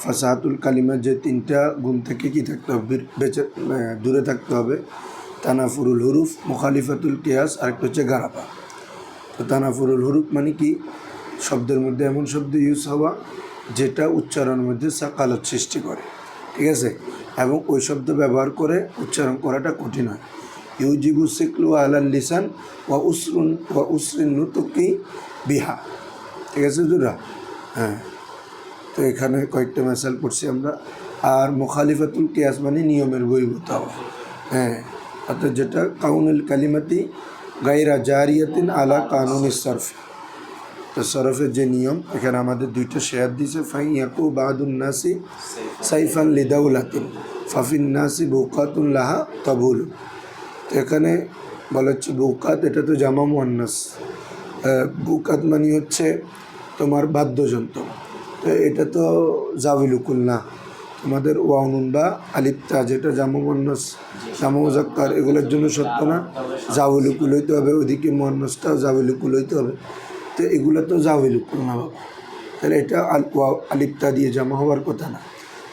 ফাসাহাতুল কালিমা যে তিনটা গুণ থেকে কী থাকতে হবে, বেঁচে দূরে থাকতে হবে। তানাফুরুল হুরুফ, মুখালিফাতুল কিয়াস, আরেকটা হচ্ছে গারাবা। তো তানাফুরুল হুরুফ মানে কি, শব্দের মধ্যে এমন শব্দ ইউজ হওয়া যেটা উচ্চারণের মধ্যে সাকালত সৃষ্টি করে, ঠিক আছে, এবং ওই শব্দ ব্যবহার করে উচ্চারণ করাটা কঠিন হয়। ইউজিবু সিকলু আলাল লিসান ওয়া উসরিন নুতুকি বিহা, ঠিক আছে দুরা। হ্যাঁ, তো এখানে কয়েকটা মেসাল পড়ছি আমরা। আর মুখালিফাতুল কিয়াস মানে নিয়মের বহির্ভূত হওয়া। হ্যাঁ, অর্থাৎ যেটা কাউনুল কালিমাতি গায়রা জারিয়াতিন আলা কানুনি সরফ। তো সরফের যে নিয়ম, এখানে আমাদের দুইটা শেয়ার দিয়েছে। ফাই ইয়াকু বাদুন নাসি সাইফান লিদাউলাতিন ফাফিন নাসি বুকাতুন লাহা তাবুল। তো এখানে বলা হচ্ছে বুকাত, এটা তো জামা মুয়ান্নাস। বুকাত মানে হচ্ছে তোমার বাদ্যযন্ত্র। তো এটা তো জাবিলুকুল না, তোমাদের ওয়াউনুন বা আলিপ্তা যেটা জামা মুয়ান্নাস জামা মুজাক্কার এগুলোর জন্য সত্য না, জাবিলুকুল হইতে হবে। ওইদিকে মুয়ান্নাসটাও জাবিলুকুল হইতে হবে। তো এগুলো তো জাবিলুকুল না বাবা, তাহলে এটা আলিপ্তা দিয়ে জামা হওয়ার কথা না।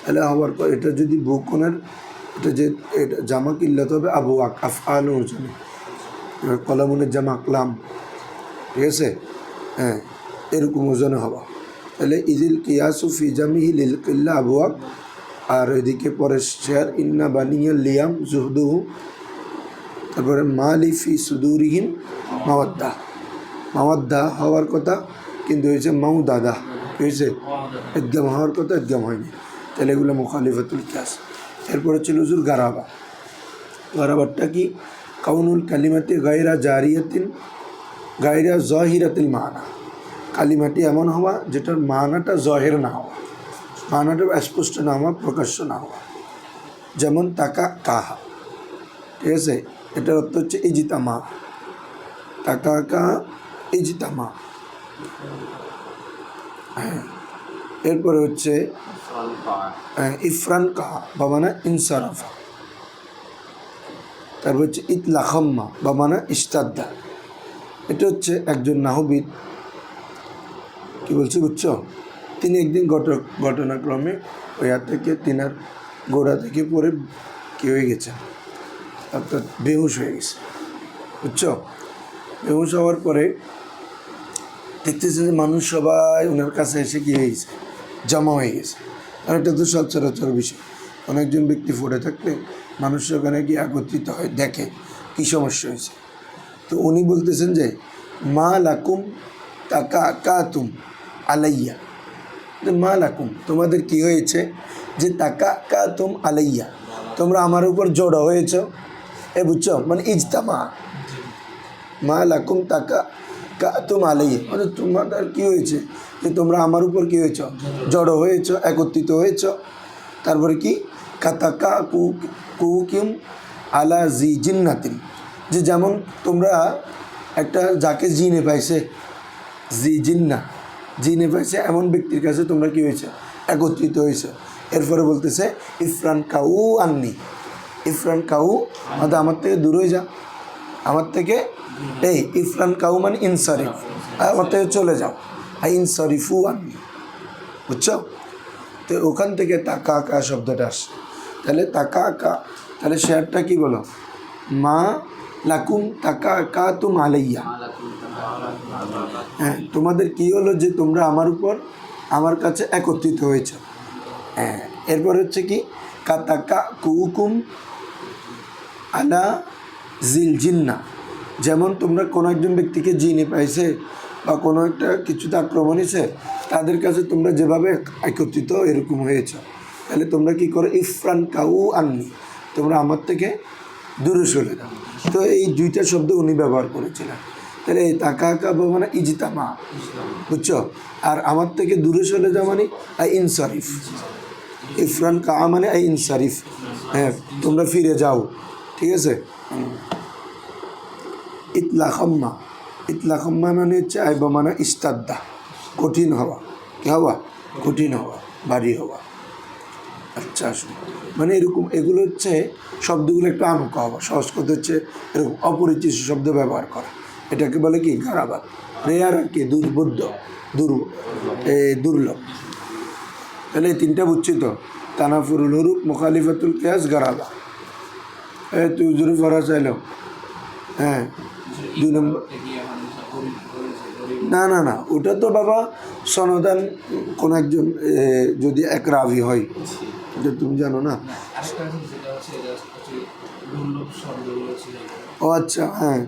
তাহলে হওয়ার পর এটা যদি বুকনের, এটা যে এটা জামা কিল্লাত হবে আবু আফ আল ওজনে, কলামুনের জামা আকলাম, ঠিক আছে। হ্যাঁ, এরকম ওজনে হওয়া। তাহলে ইদিল কিয়াসু ফি জামিহি লিল কিল্লা আবওয়াক। আর এদিকে পরে শেয়ার ইন্না বানিয়া লিয়াম জুহদুহু। তারপরে মালি ফি সুদুরিহিম মাওয়াদ্দা, মাওয়াদ্দা হওয়ার কথা কিন্তু হয়েছে মাউদাদা, হয়েছে একদম হওয়ার কথা, একদম হয়নি। তাহলে এগুলো মুখালিফাতুল কিয়াস। এরপরে ছিল হুজুর গারাবা। গারাবারটা কি, কাউনুল কালিমাতি গায়রা জারিয়াতিন গায়রা জহিরাতিল মানা। কালিমাটি এমন হওয়া যেটার মানাটা জহের না হওয়া, মানাটা স্পষ্ট না হওয়া, প্রকাশ্য না হওয়া। যেমন তাকা কাহা, ঠিক আছে, এটার অর্থ হচ্ছে ইজিতামা। তাকা কা ইজিতামা। হ্যাঁ, এরপরে হচ্ছে ইফরান কাহা বা মানে ইনসারাফা। তারপর হচ্ছে ইতলাখাম্মা বা মানে ইস্তাদ্দা। এটা হচ্ছে একজন নাহবিদ কি বলছে বুঝছো, তিনি একদিন ঘটনাক্রমে ওই হাত থেকে তিনার গোড়া থেকে পরে কী হয়ে গেছে, অর্থাৎ বেহুশ হয়ে গেছে, বুঝছো। বেহুশ হওয়ার পরে দেখতেছে যে মানুষ সবাই ওনার কাছে এসে কী হয়ে গেছে, জমা হয়ে গেছে। আর এটা তো সচরাচর বিষয়, অনেকজন ব্যক্তি পড়ে থাকলে মানুষ ওখানে গিয়ে একত্রিত হয়, দেখে কী সমস্যা হয়েছে। তো উনি বলতেছেন যে মা লাকুম তাকা কাতুম আলাইয়া, মা লাকুম তোমাদের কি হয়েছে যে তাকা কাতুম আলাইয়া, তোমরা আমার উপর জড়ো হয়েছ। বুঝছো, মানে ইজতামা। মা লাকুম তাকা কাতুম আলাইয়া মানে তোমাদের কী হয়েছে যে তোমরা আমার উপর কী হয়েছ, জড়ো হয়েছ, একত্রিত হয়েছ। তারপরে কি, কাতাকা কুকিম আলা জি জিন্নাতিন, যে যেমন তোমরা একটা যাকে জিনে পাইছে, জিনে পাইছে এমন ব্যক্তির কাছে তোমরা কী হয়েছে, একত্রিত হয়েছে। এরপরে বলতেছে ইফরান কাউ আননি, ইফরান কাউ মানে আমার থেকে দূর হয়ে যা, আমার থেকে এই ইফরান কাউ মানে ইনসারিফ, আমার থেকে চলে যাও। আর ইনসারিফু আননি, বুঝছো। তো ওখান থেকে তাকা আকা শব্দটা আসে। তাহলে তাকা আকা, তাহলে শেয়ারটা কি বলো, মা লাকুম তাকা আকা তুম আলাইয়া। হ্যাঁ, তোমাদের কি হলো যে তোমরা আমার উপর আমার কাছে একত্রিত হয়েছ। হ্যাঁ, এরপর হচ্ছে কি, কাতাকা কুকুম আলা জিল জিন্না, যেমন তোমরা কোনো একজন ব্যক্তিকে জিনে পাইছে বা কোনো একটা কিছুতে আক্রমণ হয়েছে, তাদের কাছে তোমরা যেভাবে একত্রিত এরকম হয়েছ। তাহলে তোমরা কি করো, ইফরান কাউ আননি, তোমরা আমার থেকে দূরে সরে যাও। তো এই দুইটা শব্দ উনি ব্যবহার করেছিলেন। তাহলে এই তাকা আঁকা মানে ইজিতামা, বুঝছো। আর আমার থেকে দূরে সরে যাওয়া মানে আই ইনসারিফ। ইফরান কা মানে আই ইনসারিফ, হ্যাঁ তোমরা ফিরে যাও, ঠিক আছে। ইতলাখাম্মা, ইতলাখাম্মা মানে হচ্ছে আইবা মানে ইস্তাদ্দা, কঠিন হওয়া। কী হওয়া, কঠিন হওয়া, ভারী হওয়া। আচ্ছা, মানে এরকম এগুলো হচ্ছে শব্দগুলো একটু আনুকা হওয়া। সহজ কথা হচ্ছে এরকম অপরিচিত শব্দ ব্যবহার করা, এটাকে বলে কি গারাবাত। রেয়ার আর কি দুর্বোধ্য, দুর্লভ। তাহলে এই তিনটা বুঝছি তো, তানাফুরুল হুরুফ, মুখালিফাতুল কিয়াস, গারাবা। তুই হুজুরে পড়া চাইল। হ্যাঁ 2 নম্বর। না না না, ওটা তো বাবা সনদান কোন একজন যদি এক রাভি হয়, এটা তুমি জানো না। ও আচ্ছা, হ্যাঁ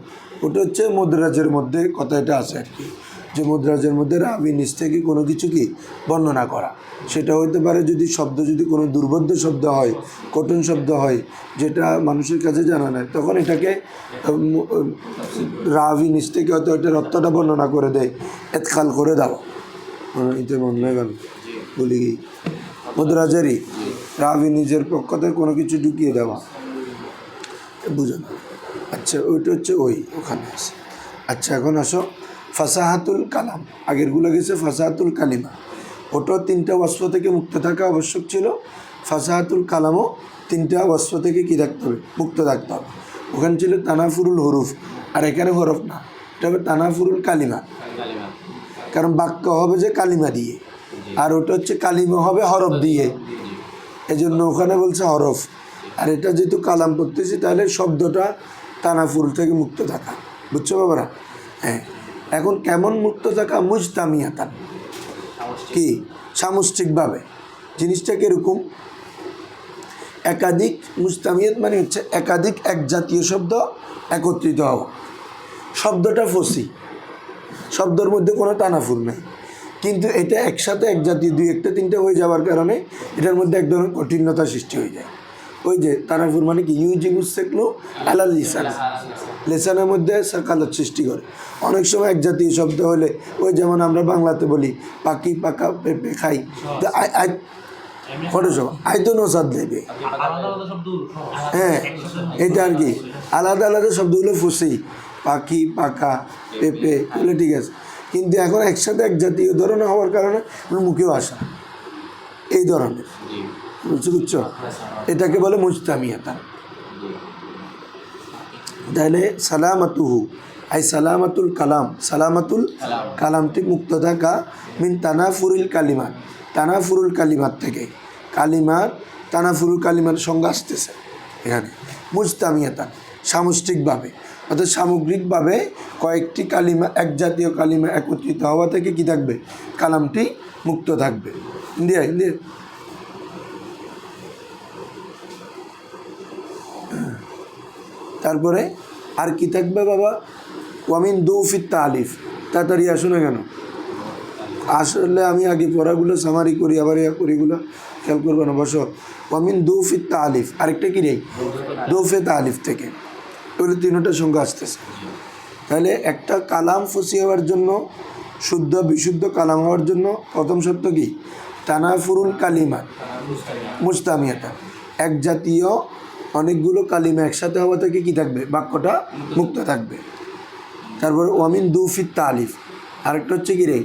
ওটা হচ্ছে মুদ্রাজের মধ্যে কথা এটা আছে আর কি, যে মুদ্রাজের মধ্যে রাভি নিচ থেকে কোনো কিছু কি বর্ণনা করা। সেটা হইতে পারে যদি শব্দ যদি কোনো দুর্বোধ্য শব্দ হয়, কঠিন শব্দ হয়, যেটা মানুষের কাছে জানা নাই, তখন এটাকে রাভি নিচ থেকে হয়তো এটার অর্থটা বর্ণনা করে দেয়, এতকাল করে দাও। এতে মনে হয় গেল বলি কি মুদ্রাজেরই রাভি নিজের পক্ষ থেকে কোনো কিছু ঢুকিয়ে দেওয়া, বুঝো না। আচ্ছা ওইটা হচ্ছে ওখানে আছে। আচ্ছা এখন আসো ফাসাহাতুল কালাম, আগেরগুলো গেছে ফাসাহাতুল কালিমা, ওটাও 3টা ওয়াসফ থেকে মুক্ত থাকা আবশ্যক ছিল। ফাসাহাতুল কালামও 3টা ওয়াসফ থেকে কী থাকতে হবে, মুক্ত থাকতে হবে। ওখানে ছিল তানাফুরুল হরুফ, আর এখানে হরফ না, এটা হবে তানাফুরুল কালিমা, কারণ বাক্য হবে যে কালিমা দিয়ে, আর ওটা হচ্ছে কালিমা হবে হরফ দিয়ে, এজন্য ওখানে বলছে হরফ। আর এটা যেহেতু কালাম পড়তেছি, তাহলে শব্দটা তানাফুরুল থেকে মুক্ত থাকা, বুঝছো বাবারা? হ্যাঁ, এখন কেমন মুক্ত থাকা? মুজতামিয়াতান, কি সামষ্টিকভাবে। জিনিসটা কীরকম? একাধিক, মুজতামিয়াত মানে হচ্ছে একাধিক এক জাতীয় শব্দ একত্রিত হওয়া। শব্দটা ফসি, শব্দের মধ্যে কোনো তানাফুর নেই, কিন্তু এটা একসাথে এক জাতীয় 2, 1, 3 হয়ে যাওয়ার কারণে এটার মধ্যে এক ধরনের কঠিনতা সৃষ্টি হয়ে যায়। ওই যে তানাফুর মানে কি, ইউজিবুস সেকলো আলাল লিসান, লেসানের মধ্যে সাকালত সৃষ্টি করে। অনেক সময় এক জাতীয় শব্দ হলে, ওই যেমন আমরা বাংলাতে বলি পাখি পাকা পেঁপে খাই, কত সব আইতো নসাদ দেবে, হ্যাঁ এটা আর কি আলাদা আলাদা শব্দগুলো ফুসি, পাখি পাকা পেঁপে এগুলো ঠিক আছে, কিন্তু এখন একসাথে এক জাতীয় ধরনের হওয়ার কারণে মুখেও আসা এই ধরনের, বুঝছো? এটাকে বলে মুজতামিয়াতান। তাহলে সালামাতুহু আই সালামাতুল কালাম, সালামাতুল কালামটি মুক্ত থাকা, মিন তানাফুরুল কালিমাত, তানাফুরুল কালিমাত থেকে। কালিমার তানাফুরুল কালিমার সংজ্ঞা আসতেছে এখানে। মুজতামিয়াতান সামষ্টিকভাবে, অর্থাৎ সামগ্রিকভাবে কয়েকটি কালিমা, এক জাতীয় কালিমা একত্রিত হওয়া থেকে কি থাকবে, কালামটি মুক্ত থাকবে। ইন্ডিয়া ইন্ডিয়া তারপরে আর কি থাকবে বাবা? ওয়ামিন দুফিত তালিফ, তাড়াতাড়ি আসো না কেন? আসলে আমি আগে পড়াগুলো সামারি করি, আবার করিগুলো খেয়াল করবো না, বসো। ওয়ামিন দুফিত তালিফ, আরেকটা কি নেই, দুফে তালিফ থেকে, এগুলো 3টা সংখ্যা আসতেছে। তাহলে একটা কালাম ফসি হওয়ার জন্য, শুদ্ধ বিশুদ্ধ কালাম হওয়ার জন্য প্রথম শর্ত কি? তানাফুরুল কালিমা মুজতামিয়াতা, এক জাতীয় অনেকগুলো কালিমা একসাথে হওয়া থেকে কি থাকবে, বাক্যটা মুক্ত থাকবে। তারপর ওয়ামিন দুফিত তালিফ, আরেকটা হচ্ছে কি রে,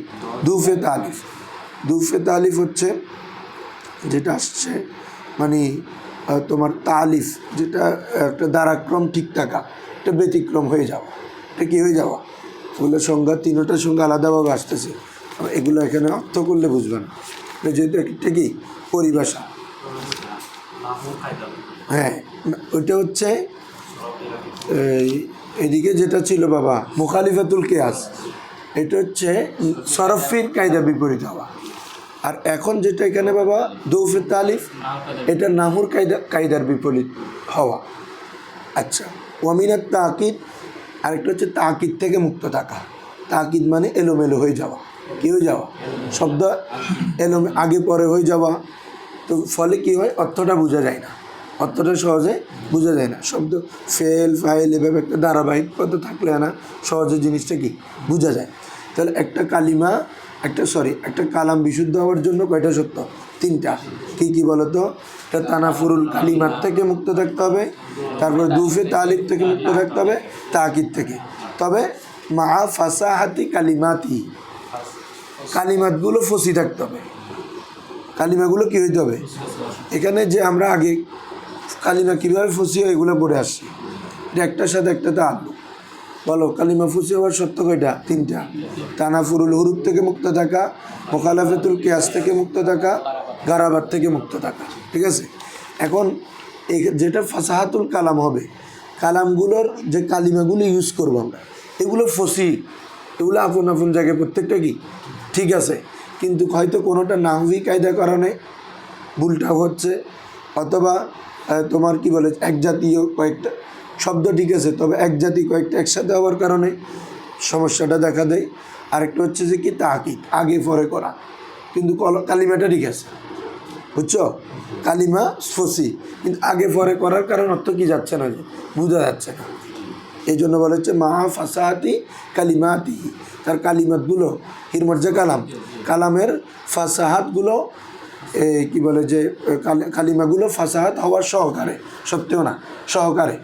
দুফে তালিফ। দুফে তালিফ হচ্ছে যেটা আসছে মানে তোমার তালিফ, যেটা একটা ধারাক্রম ঠিক থাকা, এটা ব্যতিক্রম হয়ে যাওয়া, এটা কী হয়ে যাওয়া, এগুলো সংজ্ঞা 3টা সংজ্ঞা আলাদাভাবে আসতেছে, এগুলো এখানে অর্থ করলে বুঝবে না, যেহেতু একটা কি পরিভাষা। হ্যাঁ ওইটা হচ্ছে এদিকে যেটা ছিল বাবা মুখালিফাতুল কিয়াস, এটা হচ্ছে সরফির কায়দা বিপরীত হওয়া। আর এখন যেটা এখানে বাবা দৌফে তালিফ, এটা নাহুর কায়দার বিপরীত হওয়া। আচ্ছা, ওয়ামিনাত তাকিদ, আরেকটা হচ্ছে তাকিদ থেকে মুক্ত থাকা। তাকিদ মানে এলোমেলো হয়ে যাওয়া, কী হয়ে যাওয়া, শব্দ আগে পরে হয়ে যাওয়া, তো ফলে কি হয়, অর্থটা বোঝা যায় না, অর্থটা সহজে বোঝা যায় না। শব্দ ফেল ফাইল এভাবে একটা ধারাবাহিক পদ থাকলে না সহজে জিনিসটা কি বোঝা যায়। তাহলে একটা কালিমা, একটা কালাম বিশুদ্ধ হওয়ার জন্য কয়টা শর্ত? 3টা। কী কী বলো তো? এটা তানাফুরুল কালিমাত থেকে মুক্ত থাকতে হবে, তারপর দুফে তালিব থেকে মুক্ত থাকতে হবে, তাকিদ থেকে, তবে মা ফাসাহাতি কালিমাতি, কালিমাতগুলো ফসি থাকতে হবে, কালিমাগুলো কী হইতে হবে। এখানে যে আমরা আগে কালিমা কীভাবে ফসি হয় এগুলো পড়ে আসছি, এটা একটার সাথে একটাতে আনবো। বলো কালিমা ফসি হওয়ার শর্ত কয়টা? 3টা। তানাফুরুল হুরুফ থেকে মুক্ত থাকা, মুখালাফাতুল কিয়াস থেকে মুক্ত থাকা, গারাবার থেকে মুক্ত থাকা, ঠিক আছে। এখন যেটা ফাসাহাতুল কালাম হবে, কালামগুলোর যে কালিমাগুলো ইউজ করবো আমরা, এগুলো ফসি, এগুলো আপন আপন জায়গায় প্রত্যেকটা কি ঠিক আছে, কিন্তু হয়তো কোনোটা নাহভি কায়দা কারণে ভুলটা হচ্ছে, অথবা তোমার কি বলে এক জাতীয় কয়েকটা শব্দ ঠিক আছে, তবে এক জাতি কয়েকটা একসাথে হওয়ার কারণে সমস্যাটা দেখা দেয়। আরেকটা হচ্ছে যে কি তাকিদ, আগে পরে করা, কিন্তু কালিমাটা ঠিক আছে, বুঝছো, কালিমা ফসি, কিন্তু আগে পরে করার কারণ অর্থ কি যাচ্ছে না, যে বোঝা যাচ্ছে না। এই জন্য বলা হচ্ছে মাহা ফাসাহাতি কালিমাতি, তার কালিমাতগুলো হিরমর্জা কালামের ফাসাহাতগুলো কি বলে যে কালিমাগুলো ফাসাহাত হওয়ার সহকারে, সত্ত্বেও না সহকারে,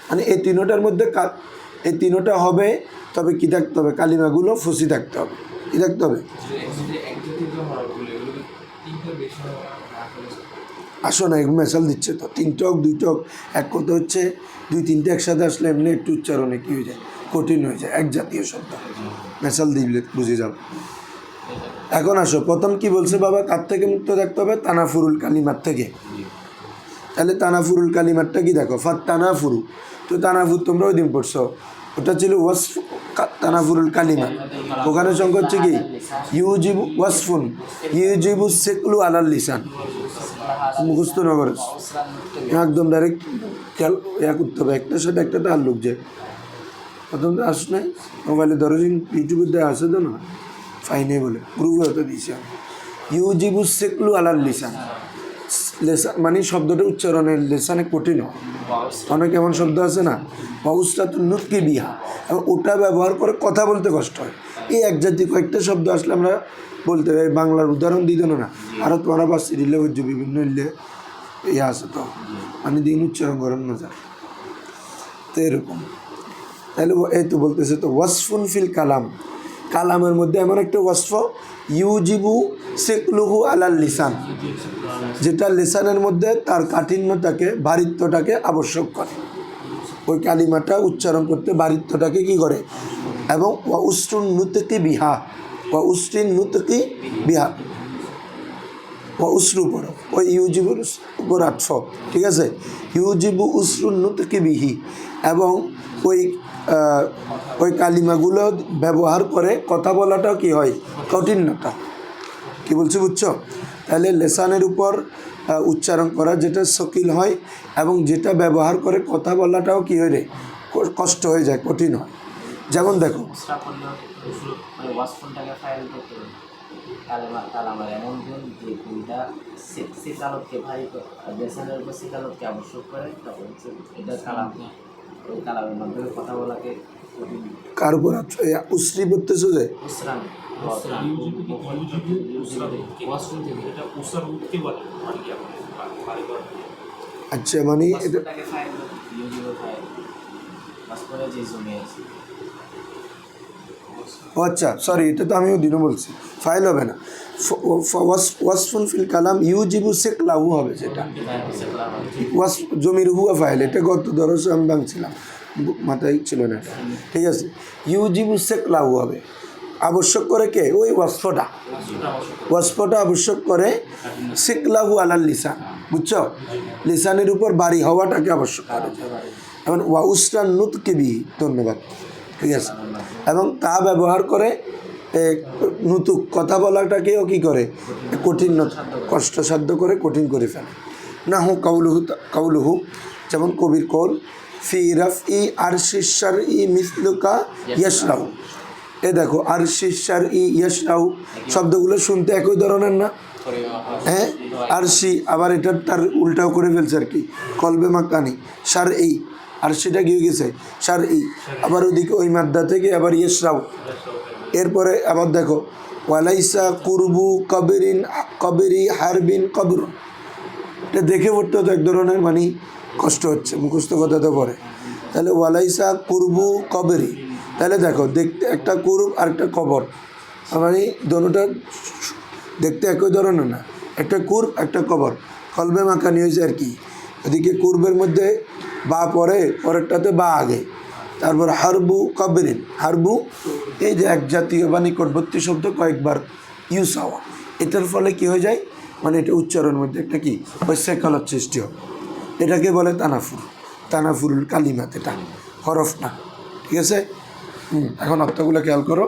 মানে এই তিনোটার মধ্যে এই তিনোটা হবে, তবে কী থাকতে হবে, কালিমাগুলো ফসি থাকতে হবে, কী থাকতে হবে। আসো না, মেশাল দিচ্ছে তো, তিনটক দুইটক, এক কথা হচ্ছে দুই তিনটে একসাথে আসলে এমনি একটু উচ্চারণে কী হয়ে যায়, কঠিন হয়ে যায়, এক জাতীয় শব্দ, মেশাল দিলে বুঝে যাও। এখন আসো, প্রথম কি বলছে বাবা, কার থেকে মুক্ত থাকতে হবে, তানাফুরুল কালিমার থেকে। তাহলে তানাফুরুল কালিমারটা কি দেখো, ফাত তানাফুরু, তো তানাফুর তোমরা ওই দিন পড়ছো, ওটা ছিল ওয়াসফ, তানাফুরুল কালিমা, ওখানে সংখ্যা হচ্ছে কি ইউজিবু ওয়াসফুন, ইউজিবু সেকলু আলাল লিসান, মুখস্থ নগর একদম ডাইরেক্ট খেয়াল করতে হবে, একটার সাথে একটা তাল্লুক, যে প্রথম তো আস নাই মোবাইলে ধরো, ইউটিউবের দেওয়া আছে তো না, ফাইনে বলে গ্রুপে হতে দিয়েছি আমি, ইউজিবু সেকলু আলাল লিসান, লেসান মানে শব্দটা উচ্চারণের লেসানে কঠিন হয়, অনেক এমন শব্দ আছে না, বাউসটা তো নুটকে বিহা, এবং ওটা ব্যবহার করে কথা বলতে কষ্ট হয়। এই এক জাতি কয়েকটা শব্দ আসলে আমরা বলতে পারি, বাংলার উদাহরণ দিই না, আরও তোমরা বাস রিলে হচ্ছে বিভিন্ন ইলে ইয়ে আছে, তো মানে দিন উচ্চারণ করেন না যায়, তো এরকম। তাহলে এই তো বলতেছে তো ওয়াসফুন ফিল কালাম, কালামের মধ্যে এমন একটা ওয়াসফ, ইউজিবু সেকলুহু আলাল লিসান, যেটা লিসানের মধ্যে তার কাঠিন্যটাকে, ভারিত্বটাকে আবশ্যক করে, ওই কালিমাটা উচ্চারণ করতে ভারিত্বটাকে কি করে, এবং ওয়া উসরুন নুতকি বিহা, ওয়া উসরিন নুতকি বিহা, ওয়া উসরু পড়ো, ওই ইউজিবুর উপর আটফ, ঠিক আছে, ইউজিবু উসরুন নুতকি বিহি, এবং ওই কালিমাগুলো ব্যবহার করে কথা বলাটাও কি হয়, কঠিনতা, কি বলছি বুঝছো। তাহলে লেসানের উপর উচ্চারণ করা যেটা শকিল হয়, এবং যেটা ব্যবহার করে কথা বলাটাও কি হয় রে, কষ্ট হয়ে যায়, কঠিন হয়। যেমন দেখো কার উপর উসরি পড়তেছো যে আচ্ছা, মানে এটা ও আচ্ছা, সরি, এটা তো আমিও দিনও বলছি, ফাইল হবে না, ওয়াসফুন ফিল কালাম ইউজিবু সেকলাহু হবে, সেটা ওয়াস জমির হুয়া ফাইল, এটা গত দরস আমি ভাঙছিলাম, মাথায় ছিল না, ঠিক আছে। ইউজিবু সেকলাহু হবে, আবশ্যক করে কে, ওই ওয়াসফটা আবশ্যক করে সেকলাহু আলাল লিসান, বুঝছো, লিসানের উপর বাড়ি হওয়াটাকে আবশ্যক করে, এবং ওয়াউসরান নুতকি বি, ধন্যবাদ, ঠিক আছে, এবং তা ব্যবহার করে নতুক কথা বলাটাকেও কি করে, কঠিন কষ্টসাধ্য করে, কঠিন করে ফেলে। না হু কাউলুহু, যেমন কবির কৌল, ফি রফ ই আরশিশার ই মিসলুকা ইয়াশরাউ, এ দেখো আরশিশার ই ইয়াশরাউ শব্দগুলো শুনতে একই ধরনের না, হ্যাঁ, আরশি, আবার এটা তার উল্টাও করে ফেলছে আর কি, কলবে মাকানি, সার এই আর সেটা গিয়ে গেছে সার ই, আবার ওদিকে ওই মাদ্দা থেকে আবার ইয়েসরাও, এরপরে আবার দেখো ওয়ালাইসা কুরবু কবেরি হারবিন কবর, এটা দেখে পড়তে তো এক ধরনের মানে কষ্ট হচ্ছে, মুখস্থ কথা তো পড়ে। তাহলে ওয়ালাইসা কুরবু কবেরি, তাহলে দেখো দেখতে একটা কুরব আর একটা কবর, মানে দোনোটা দেখতে একই ধরনের না, একটা কুরব একটা কবর, কলবে মাখানি হয়েছে আর কি, এদিকে কুরবের মধ্যে বা পরেরটাতে বা আগে, তারপর হারবু কবরিন, হারবু এই যে এক জাতীয় বা নিকটবর্তী শব্দ কয়েকবার ইউজ হওয়া, এটার ফলে কি হয়ে যায়, মানে এটা উচ্চারণের মধ্যে একটা কি ওই সেকালার সৃষ্টি হবে, এটাকে বলে তানাফুর, তানাফুরুল কালিমাত, এটা হরফ না। ঠিক আছে, এখন অর্থগুলো খেয়াল করো।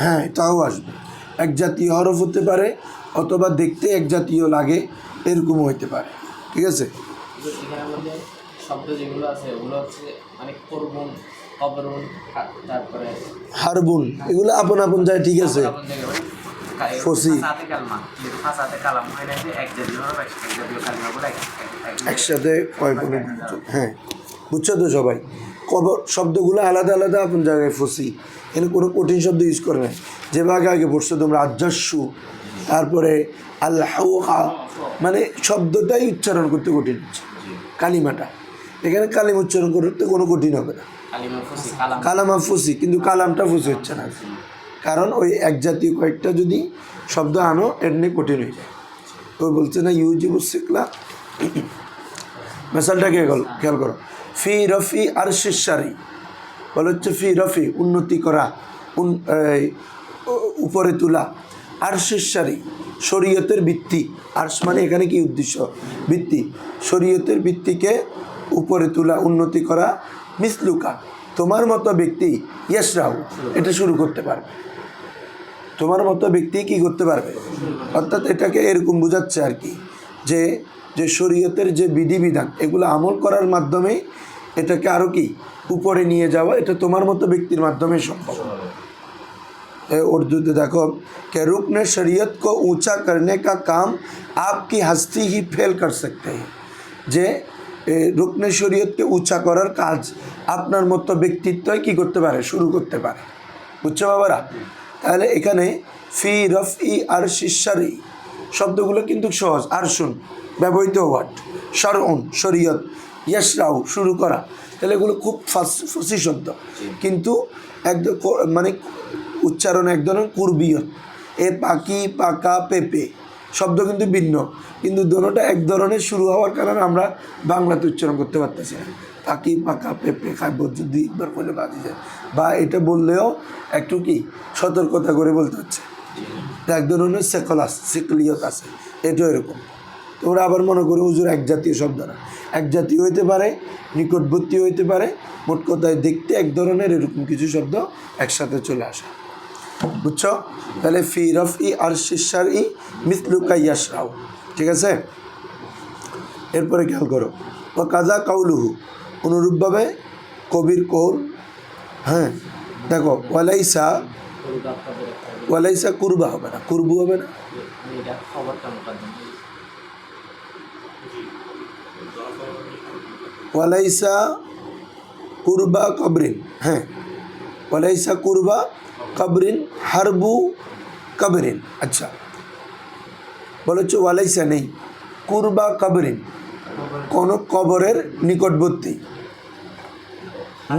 হ্যাঁ, তাও আসবে, এক জাতীয় হরফ হতে পারে অথবা দেখতে এক জাতীয় লাগে, এরকমও হইতে পারে। ঠিক আছে, শব্দ যেগুলো আছে ওগুলো হচ্ছে মানে করবুন, কবরুন, তারপরে হারবুন, এগুলো আপন আপন যায়। ঠিক আছে, ফসি একসাথে হ্যাঁ, বুঝছো তো সবাই? কবর শব্দগুলো আলাদা আলাদা আপন জায়গায় ফসি, এখানে কোনো কঠিন শব্দ ইউজ করে নাই। যেভাবে আগে পড়ছো তোমরা আজ্জাসু, তারপরে আল্লাহ, মানে শব্দটাই উচ্চারণ করতে কঠিন হচ্ছে, কালিমাটা। এখানে কালিম উচ্চারণ করতে কোনো কঠিন হবে না, কালামা ফুসি, কিন্তু কালামটা ফুসি হচ্ছে না, কারণ ওই এক জাতীয় কয়েকটা যদি শব্দ আনো এর নিয়ে কঠিন হয়ে যায়। তো বলছে না ইউজিবু শিখলা, মেসালটা খেয়াল করো। ফি রফি আর শিশারি বলে হচ্ছে ফি রফি উন্নতি করা, উপরে তোলা, আর শিশারি শরীয়তের ভিত্তি, আরশ মানে এখানে কি উদ্দেশ্য, ভিত্তি, শরীয়তের ভিত্তিকে উপরে তোলা, উন্নতি করা, মিসলুকা তোমার মতো ব্যক্তি, ইয়াসরাউ এটা শুরু করতে পারবে, তোমার মতো ব্যক্তি কি করতে পারবে, অর্থাৎ এটাকে এরকম বোঝাচ্ছে আর কি, যে যে শরীয়তের যে বিধিবিধান এগুলো আমল করার মাধ্যমে এটাকে আরও কি উপরে নিয়ে যাওয়া, এটা তোমার মতো ব্যক্তির মাধ্যমে সম্ভব। उर्दू देखो कि रुकन शरीयत को ऊंचा करने का काम आपकी हस्ती ही फेल कर सकते हैं, যে রুকনে শরীয়তকে উঁচা করার কাজ আপনার মতো ব্যক্তিত্বই কি করতে পারে, শুরু করতে পারে। বুঝছো বাবারা? তাহলে এখানে ফি রফি আর শিশারি শব্দগুলো কিন্তু সহজ, আর শুন ব্যবহৃত ওয়ার্ড, শরউন শরীয়ত, ইয়াসরাউ শুরু করা, তাহলে এগুলো খুব ফাসি শব্দ, কিন্তু একদম মানে উচ্চারণ এক ধরনের কুরবিয়ত, এ পাকি পাকা পেপে শব্দ কিন্তু ভিন্ন, কিন্তু দোনোটা এক ধরনের শুরু হওয়ার কারণে আমরা বাংলাতে উচ্চারণ করতে পারতেছি না। পাকি পাকা পেপে খাইব যদি একবার বলে বাজি যায়, বা এটা বললেও একটু কি সতর্কতা করে বলতে হচ্ছে, এক ধরনের সেকলিয়ত আছে, এটাও এরকম। তোমরা আবার মনে করো হুজুর এক জাতীয় শব্দ না, এক জাতীয় হইতে পারে, নিকটবর্তী হইতে পারে, মোট কথায় দেখতে এক ধরনের এরকম কিছু শব্দ একসাথে চলে আসে। বুঝছো? তাহলে ফি রফি আর শিশার ই মিসলুকা ইয়াসরাউ। ঠিক আছে, এরপরে খেয়াল করো ও কাজা কাউলুহু, অনুরূপভাবে কবির কৌল। হ্যাঁ দেখো, ওয়ালাইসা ওয়ালাইসা কুরবা হবে না, কুরবু হবে না, ওয়ালাইসা কুরবা কবরিন। হ্যাঁ, ওয়ালাইসা কুরবা কবরিন হারবু কবরিন। আচ্ছা বলেছ ওয়ালাইসা নেই, কুরবা কবরিন কোন কবরের নিকটবর্তী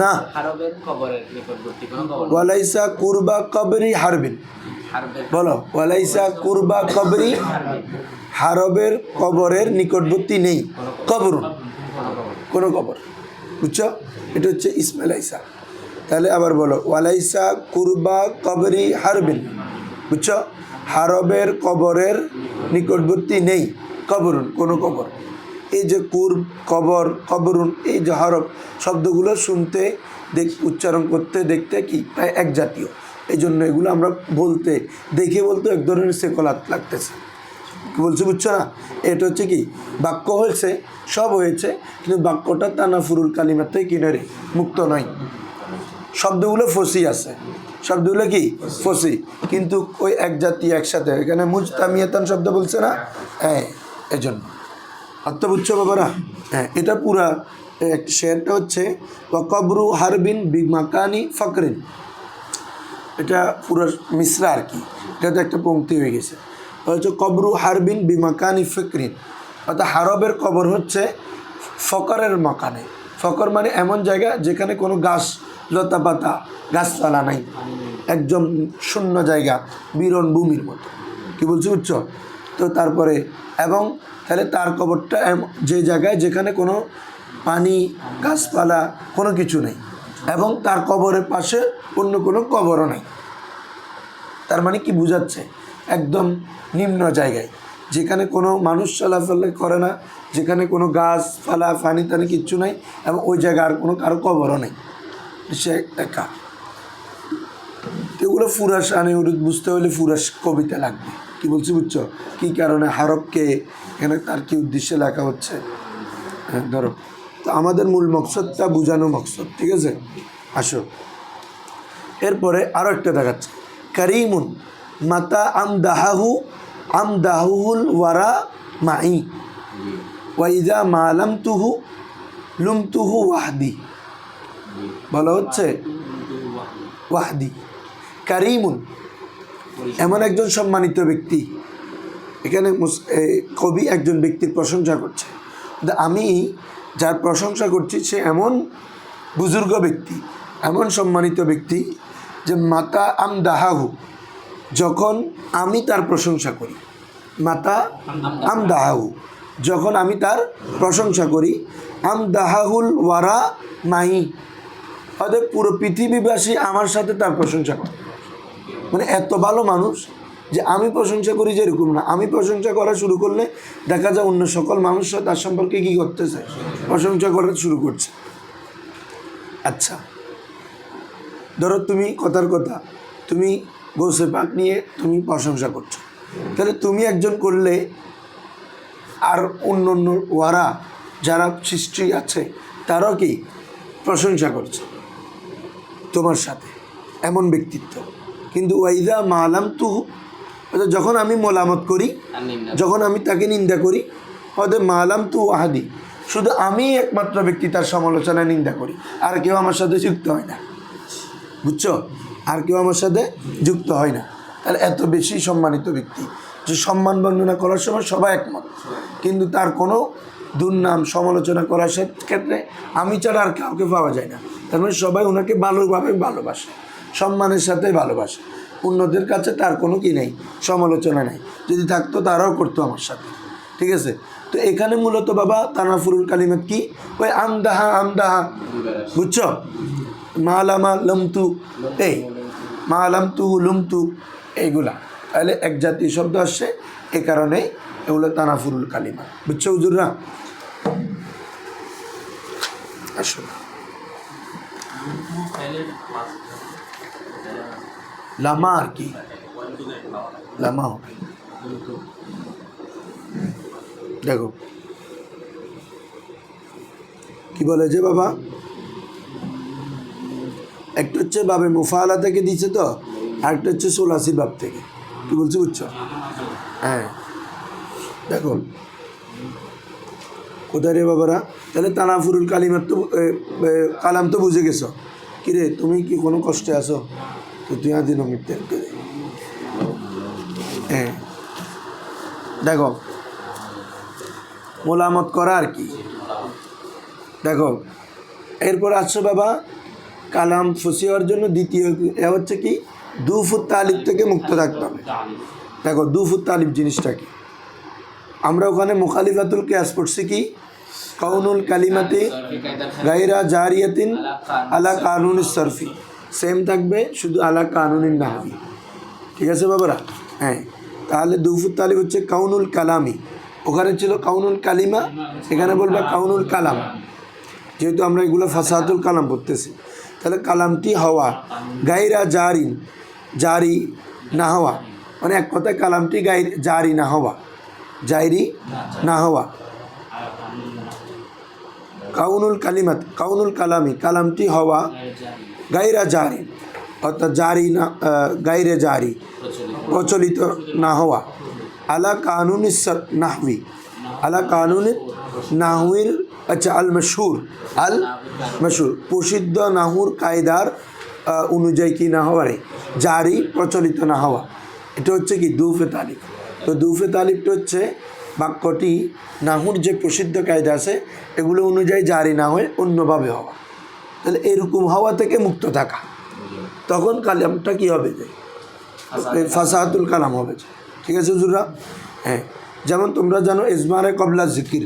না, ওয়ালাইসা কুরবা কবরি হারবিন। বলো ওয়ালাইসা কুরবা কবরি, হারবের কবরের নিকটবর্তী নেই কবরুন, কোনো কবর। বুঝছো? এটা হচ্ছে ইসমাইল আইসা। তাহলে আবার বলো ওয়ালাইসা কুরবা কবরি হারবিন। বুঝছো? হারবের কবরের নিকটবর্তী নেই কবরুন, কোনো কবর। এই যে কুরব, কবর, কবরুন, এই যে হরফ শব্দগুলো শুনতে উচ্চারণ করতে দেখতে কি প্রায় এক জাতীয়, এই জন্য এগুলো আমরা বলতে বলতে এক ধরনের সেকলাত লাগতেছে। বলছি বুঝছো না? এটা হচ্ছে কি বাক্য হয়েছে, সব হয়েছে, কিন্তু বাক্যটা তানাফুরুল কালিমার থেকে কিনারে মুক্ত নয়। শব্দগুলো ফসি আছে, শব্দগুলো কি ফসি, কিন্তু ওই এক জাতি একসাথে। এখানে মুজতামিয়াতান শব্দ বলছে না, হ্যাঁ এই জন্য অর্থ বুঝছো বাবারা? হ্যাঁ, এটা পুরা শেরটা হচ্ছে কবরু হারবিন বিমাকানি ফকরিন, এটা পুরো মিশ্রা আর কি, এটা তো একটা পংক্তি হয়ে গেছে। হচ্ছে কবরু হারবিন বিমাকানি ফকরিন, অর্থাৎ হারবের কবর হচ্ছে ফকরের মাকানে। ফকর মানে এমন জায়গা যেখানে কোনো গাছ লতা পাতা গাছপালা নাই, একদম শূন্য জায়গা, বিরন ভূমির মতো। কি বলছি বুঝছো? তো তারপরে এবং তাহলে তার কবরটা যে জায়গায় যেখানে কোনো পানি গাছপালা কোনো কিছু নেই, এবং তার কবরের পাশে অন্য কোনো কবরও নাই। তার মানে কি বোঝাচ্ছে? একদম নিম্ন জায়গায়, যেখানে কোনো মানুষ চলাফেরা করে না, যেখানে কোনো গাছ পালা পানি টানি কিচ্ছু নাই, এবং ওই জায়গায় আর কোনো কারো কবরও নেই, সে একা। এগুলো ফুরাস আনে বুঝতে হলে ফুরাস কবিতা লাগবে। কি বলছি বুঝছো? কী কারণে, হারবকে এখানে তার কি উদ্দেশ্যে লেখা হচ্ছে, হ্যাঁ ধরো। তো আমাদের মূল মকসদটা বোঝানো মকসদ, ঠিক আছে? আসো, এরপরে আরও একটা দেখাচ্ছে, করিমুন মাতা আমদাহুল ওয়ারা মাই ওয়াইদা মালাম তুহু লুমতুহু ওয়াহদি। বলা হচ্ছে ওয়াহদি। করিমুন এমন একজন সম্মানিত ব্যক্তি। এখানে কবি একজন ব্যক্তির প্রশংসা করছে। আমি যার প্রশংসা করছি সে এমন বুজুর্গ ব্যক্তি, এমন সম্মানিত ব্যক্তি যে মাতা আমদাহাহু, যখন আমি তার প্রশংসা করি, মাতা আমদাহাহু, যখন আমি তার প্রশংসা করি, আমদাহাহুল ওয়ারা মাই, অর্থাৎ পুরো পৃথিবীবাসী আমার সাথে তার প্রশংসা করে। মানে এত ভালো মানুষ যে আমি প্রশংসা করি যেরকম না, আমি প্রশংসা করা শুরু করলে দেখা যায় অন্য সকল মানুষরা তার সম্পর্কে কী করতেছে, প্রশংসা করা শুরু করছে। আচ্ছা, ধরো তুমি কথার কথা, তুমি গৌসে পাক নিয়ে তুমি প্রশংসা করছো, তাহলে তুমি একজন করলে আর অন্য অন্য ওয়ারা যারা সৃষ্টি আছে তারাও কি প্রশংসা করছে তোমার সাথে, এমন ব্যক্তিত্ব। কিন্তু ওয়াইদা মালাম তুহু, যখন আমি মোলামত করি, যখন আমি তাকে নিন্দা করি, হয়তো মালাম তু আহাদি, শুধু আমি একমাত্র ব্যক্তি তার সমালোচনায় নিন্দা করি, আর কেউ আমার সাথে যুক্ত হয় না। বুঝছো? আর কেউ আমার সাথে যুক্ত হয় না। তাহলে এত বেশি সম্মানিত ব্যক্তি যে সম্মান বর্ণনা করার সময় সবাই একমত, কিন্তু তার কোনো দুর্নাম সমালোচনা করার ক্ষেত্রে আমি ছাড়া আর কাউকে পাওয়া যায় না। তার মানে সবাই ওনাকে ভালোভাবে ভালোবাসে, সম্মানের সাথে ভালোবাসে। অন্যদের কাছে তার কোনো কি নেই, সমালোচনা নেই। যদি থাকতো তারাও করতো আমার সাথে, ঠিক আছে? তো এখানে মূলত বাবা তানাফুরুল কালিমাত কি, ওই আমদাহা, বুঝছো? মালামা লমতু, এই মালামতু লুমতু, এইগুলা তাহলে এক জাতীয় শব্দ আসছে, এ কারণে এগুলো তানাফুরুল কালিমা। বুঝছো হুজুররা? আসো, লামা আর কি, লামা হবে। দেখো কি বলে যে বাবা, একটা হচ্ছে বাবে মুফাআলা থেকে দিচ্ছে, তো আরেকটা হচ্ছে সোলাসি বাব থেকে। কি বলছি বুঝছো? হ্যাঁ দেখো কোথায় রে বাবারা, তাহলে তানাফুরুল কালিমাত তো কালাম তো বুঝে গেছো। কিরে তুমি কি কোনো কষ্টে আছো? তো তুই আদিন মিথ্যে, হ্যাঁ দেখো মোলামত করা আর কি। দেখো এরপর আসছো বাবা কালাম ফসি হওয়ার জন্য দ্বিতীয় হচ্ছে কি, দুফুত তালিব থেকে মুক্ত থাকতে হবে। দেখো দুফুত তালিব জিনিসটা কি, আমরা ওখানে মুখালিফাতুল কিয়াস পড়ছি কি, কাউনুল কালিমাতি গায়রা জারিয়াতিন আলা কানুনিস সরফি, সেম থাকবে শুধু আলা কানুনিন নাহবি। ঠিক আছে বাবারা? হ্যাঁ, তাহলে দুফুত তালিব হচ্ছে কাউনুল কালামি, ওখানে ছিল কাউনুল কালিমা, এখানে বলবে কাউনুল কালাম। যেহেতু আমরা এগুলো ফাসাহাতুল কালাম পড়তেছি, তাহলে কালামটি হওয়া, গায়রা জারিন, জারি না হওয়া, মানে এক কথায় কালামটি জারি না হওয়া, জারি না হওয়া। কাউনুল কালিমাত, কাউনুল কালামি, কালামটি হওয়া, গায়রা জারি, অর্থাৎ জারি না, গায়রে জারি, প্রচলিত না হওয়া, আলা কানুনি নাহবি, আলা কানুনি নাহবির, আচ্ছা আল মশহুর, আল মশহুর প্রসিদ্ধ নাহুর কায়দার অনুযায়ী কি না হওয়ারে, জারি প্রচলিত না হওয়া, এটা হচ্ছে কি দুফে তালিব। তো দুফে তালিবটা হচ্ছে বাক্যটি নাহুর যে প্রসিদ্ধ কায়দা আছে এগুলো অনুযায়ী জারি না হয়ে অন্যভাবে হওয়া। তাহলে এরকম হওয়া থেকে মুক্ত থাকা, তখন কালামটা কী হবে, যে ফাসাহাতুল কালাম হবে। ঠিক আছে হুজুররা? হ্যাঁ, যেমন তোমরা জানো ইজমারে কবলা জিকির,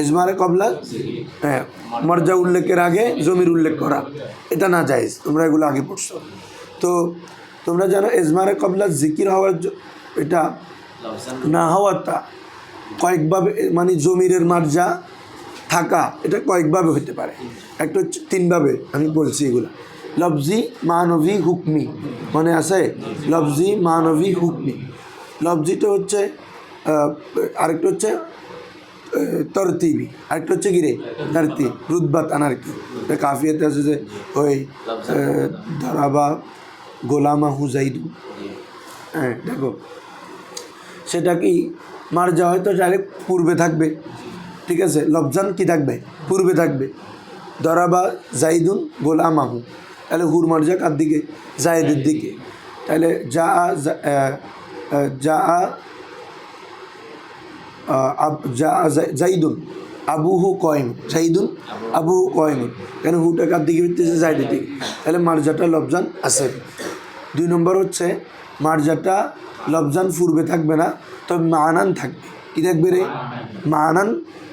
ইজমারে কবলা হ্যাঁ মর্জা উল্লেখের আগে জমির উল্লেখ করা, এটা না জায়েজ, তোমরা এগুলো আগে পড়ছো। তো তোমরা জানো ইজমারে কবলা জিকির হওয়ার এটা না হওয়াটা কয়েকভাবে, মানে জমিরের মার্জা থাকা এটা কয়েকভাবে হতে পারে। একটা হচ্ছে তিনভাবে, আমি বলছি এগুলো লফজি মানবী হুকমি, মনে আছে? লফজি মানবী হুকমি, লফজিটা হচ্ছে আরেকটা হচ্ছে তরতিবি, আরেকটা হচ্ছে গিরে তরতিব রুতবাত আনার কি কাফিয়াতে আছে যে ওই ধরাবা গোলামা হুজাইদু, হ্যাঁ দেখো সেটা কি মার্জা হয়তো ডাইরেক্ট পূর্বে থাকবে, ঠিক আছে, লফজান কি থাকবে পূর্বে থাকবে, দরাবা জাইদুন গোলামাহু, তাহলে হুর মার্জা কার দিকে? জায়েদের দিকে। তাহলে জাইদুন আবুহু কয়েম, জাইদুন আবুহু কয়েম, কেন হুটা কার দিকে ফিরতেছে? জাইদের দিকে, তাহলে মার্জাটা লফজান আছে। 2 নম্বর হচ্ছে মার্জাটা লফজান পূর্বে থাকবে না, তবে মানান থাকবে। কী থাকবে রে? মানান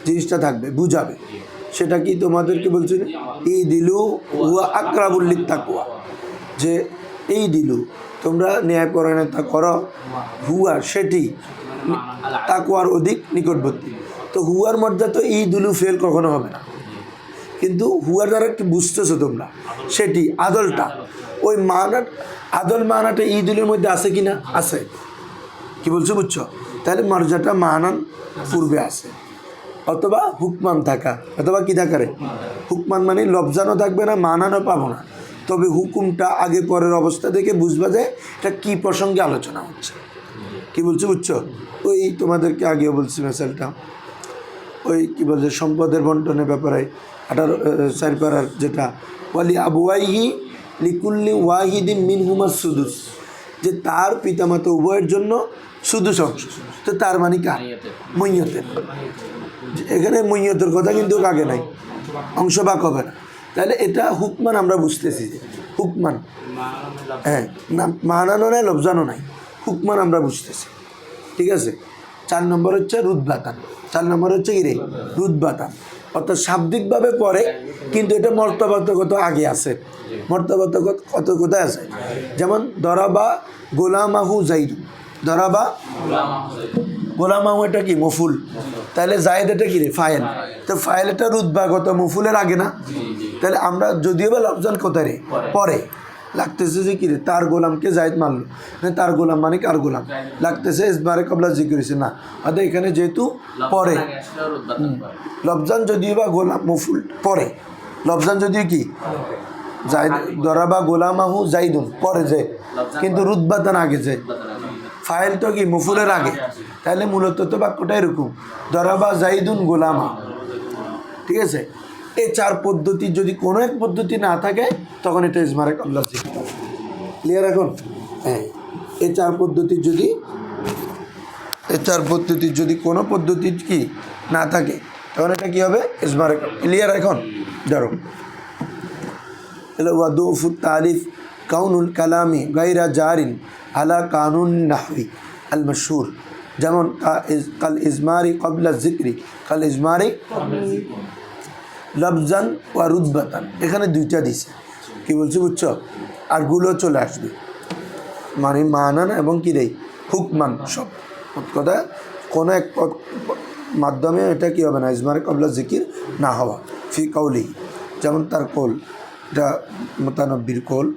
জিনিসটা থাকবে, বুঝাবে। সেটা কি তোমাদেরকে বলছি, এই দিলু হুয়া আকরাবুল্লিত তাকওয়া, যে এই দিলু তোমরা ন্যায়পরায়ণতা করো, হুয়া সেটি তাকওয়ার অধিক নিকটবর্তী। তো হুয়ার মধ্যে তো এই দিলু ফেল কখনো হবে না, কিন্তু হুয়ার দ্বারা কি বুঝতেছো তোমরা? সেটি আদলটা, ওই মানার আদল মানাটা এই দিলের মধ্যে আছে কি না? আছে। কি বলছো বুঝছো? তাহলে মর্যাদা মানান পূর্বে আছে, অথবা হুকমান থাকা, অথবা কী থাকারে হুকমান, মানে লফজানও থাকবে না, মানানও পাবো না, তবে হুকুমটা আগে পরের অবস্থা থেকে বুঝবা যে এটা কী প্রসঙ্গে আলোচনা হচ্ছে। কি বলছো বুঝছো? ওই তোমাদেরকে আগেও বলছি মেসালটা, ওই কী বলছে সম্পদের বন্টনের ব্যাপারে 18 পারার যেটা ওয়ালি আবুয়াইহি লিকুল্লি ওয়াহিদিন মিনহুমা সুদুস, যে তার পিতামাতা উভয়ের জন্য সুদুস অংশ। তো তার মানে কার? মইয়তের। এখানে মইয়তের কথা কিন্তু আগে নাই, অংশ ভাগ হবে না। তাহলে এটা হুকমান আমরা বুঝতেছি যে হুকমান, হ্যাঁ না মানানো নাই লফজানো নাই, হুকমান আমরা বুঝতেছি, ঠিক আছে। 4 নম্বর হচ্ছে রুদবাতান, 4 নম্বর হচ্ছে কি রে? রুদবাতান, অর্থাৎ শাব্দিকভাবে পরে, কিন্তু এটা মর্তবাতগত আগে আছে। মর্তবাতগত কত কোথায় আছে? যেমন দরাবা গোলামাহু জাইদু, দরাবা গোলামাহু এটা কি? মফুল। তাহলে জায়েদ এটা কি রে? ফায়েল। তো ফায়েল এটা রুদবাগত, মফুলের আগে না? তাহলে আমরা যদিও বা লফজান কোথায় রে? পরে লাগতেছে যে কি রে? তার গোলামকে জায়েদ মানলো, মানে তার গোলাম মানে কার গোলাম? লাগতেছে ইসবারে কবলা জিকির হয়েছে না, অর্থাৎ এখানে যেহেতু পরে লফজান যদিও বা গোলাম মফুল পরে, লফজান যদিও কি জায়েদ, দরাবা গোলামাহু জাইদুন পরে যে, কিন্তু রুদবাতান আগে যে, ফাইল তো কি মফুলের আগে। তাহলে মূলত তো বাক্যটা এরকম, দরাবা জাইদুন গোলামা, ঠিক আছে। এই 4 পদ্ধতির যদি কোনো এক পদ্ধতি না থাকে তখন এটা ইজমারে কবলা জিকির। ক্লিয়ার এখন? হ্যাঁ, এই 4 পদ্ধতির যদি কোনো পদ্ধতি কি না থাকে তখন এটা কী হবে? ইজমারে। ক্লিয়ার এখন? ধরো ওয়াদুফু তালিফ কাউনুল কালামি গায়রা জারিন আলা কানুন নাহবি আল মশহুর, যেমন কাল ইজমারি কবলা জিক্রি, কাল ইজমারি লফজান ওয়া রুদবাতান, এখানে 2টা দিছে। কি বলছি বুঝছো? আর গুলো চলে আসবে, মানে মানান এবং কি রে হুকমান, সব কথা কোনো এক মাধ্যমে এটা কি হবে না? ইজমারে কবলা জিকির না হওয়া ফি কাউলি, যেমন তার কোল, এটা মুতানব্বির কোল,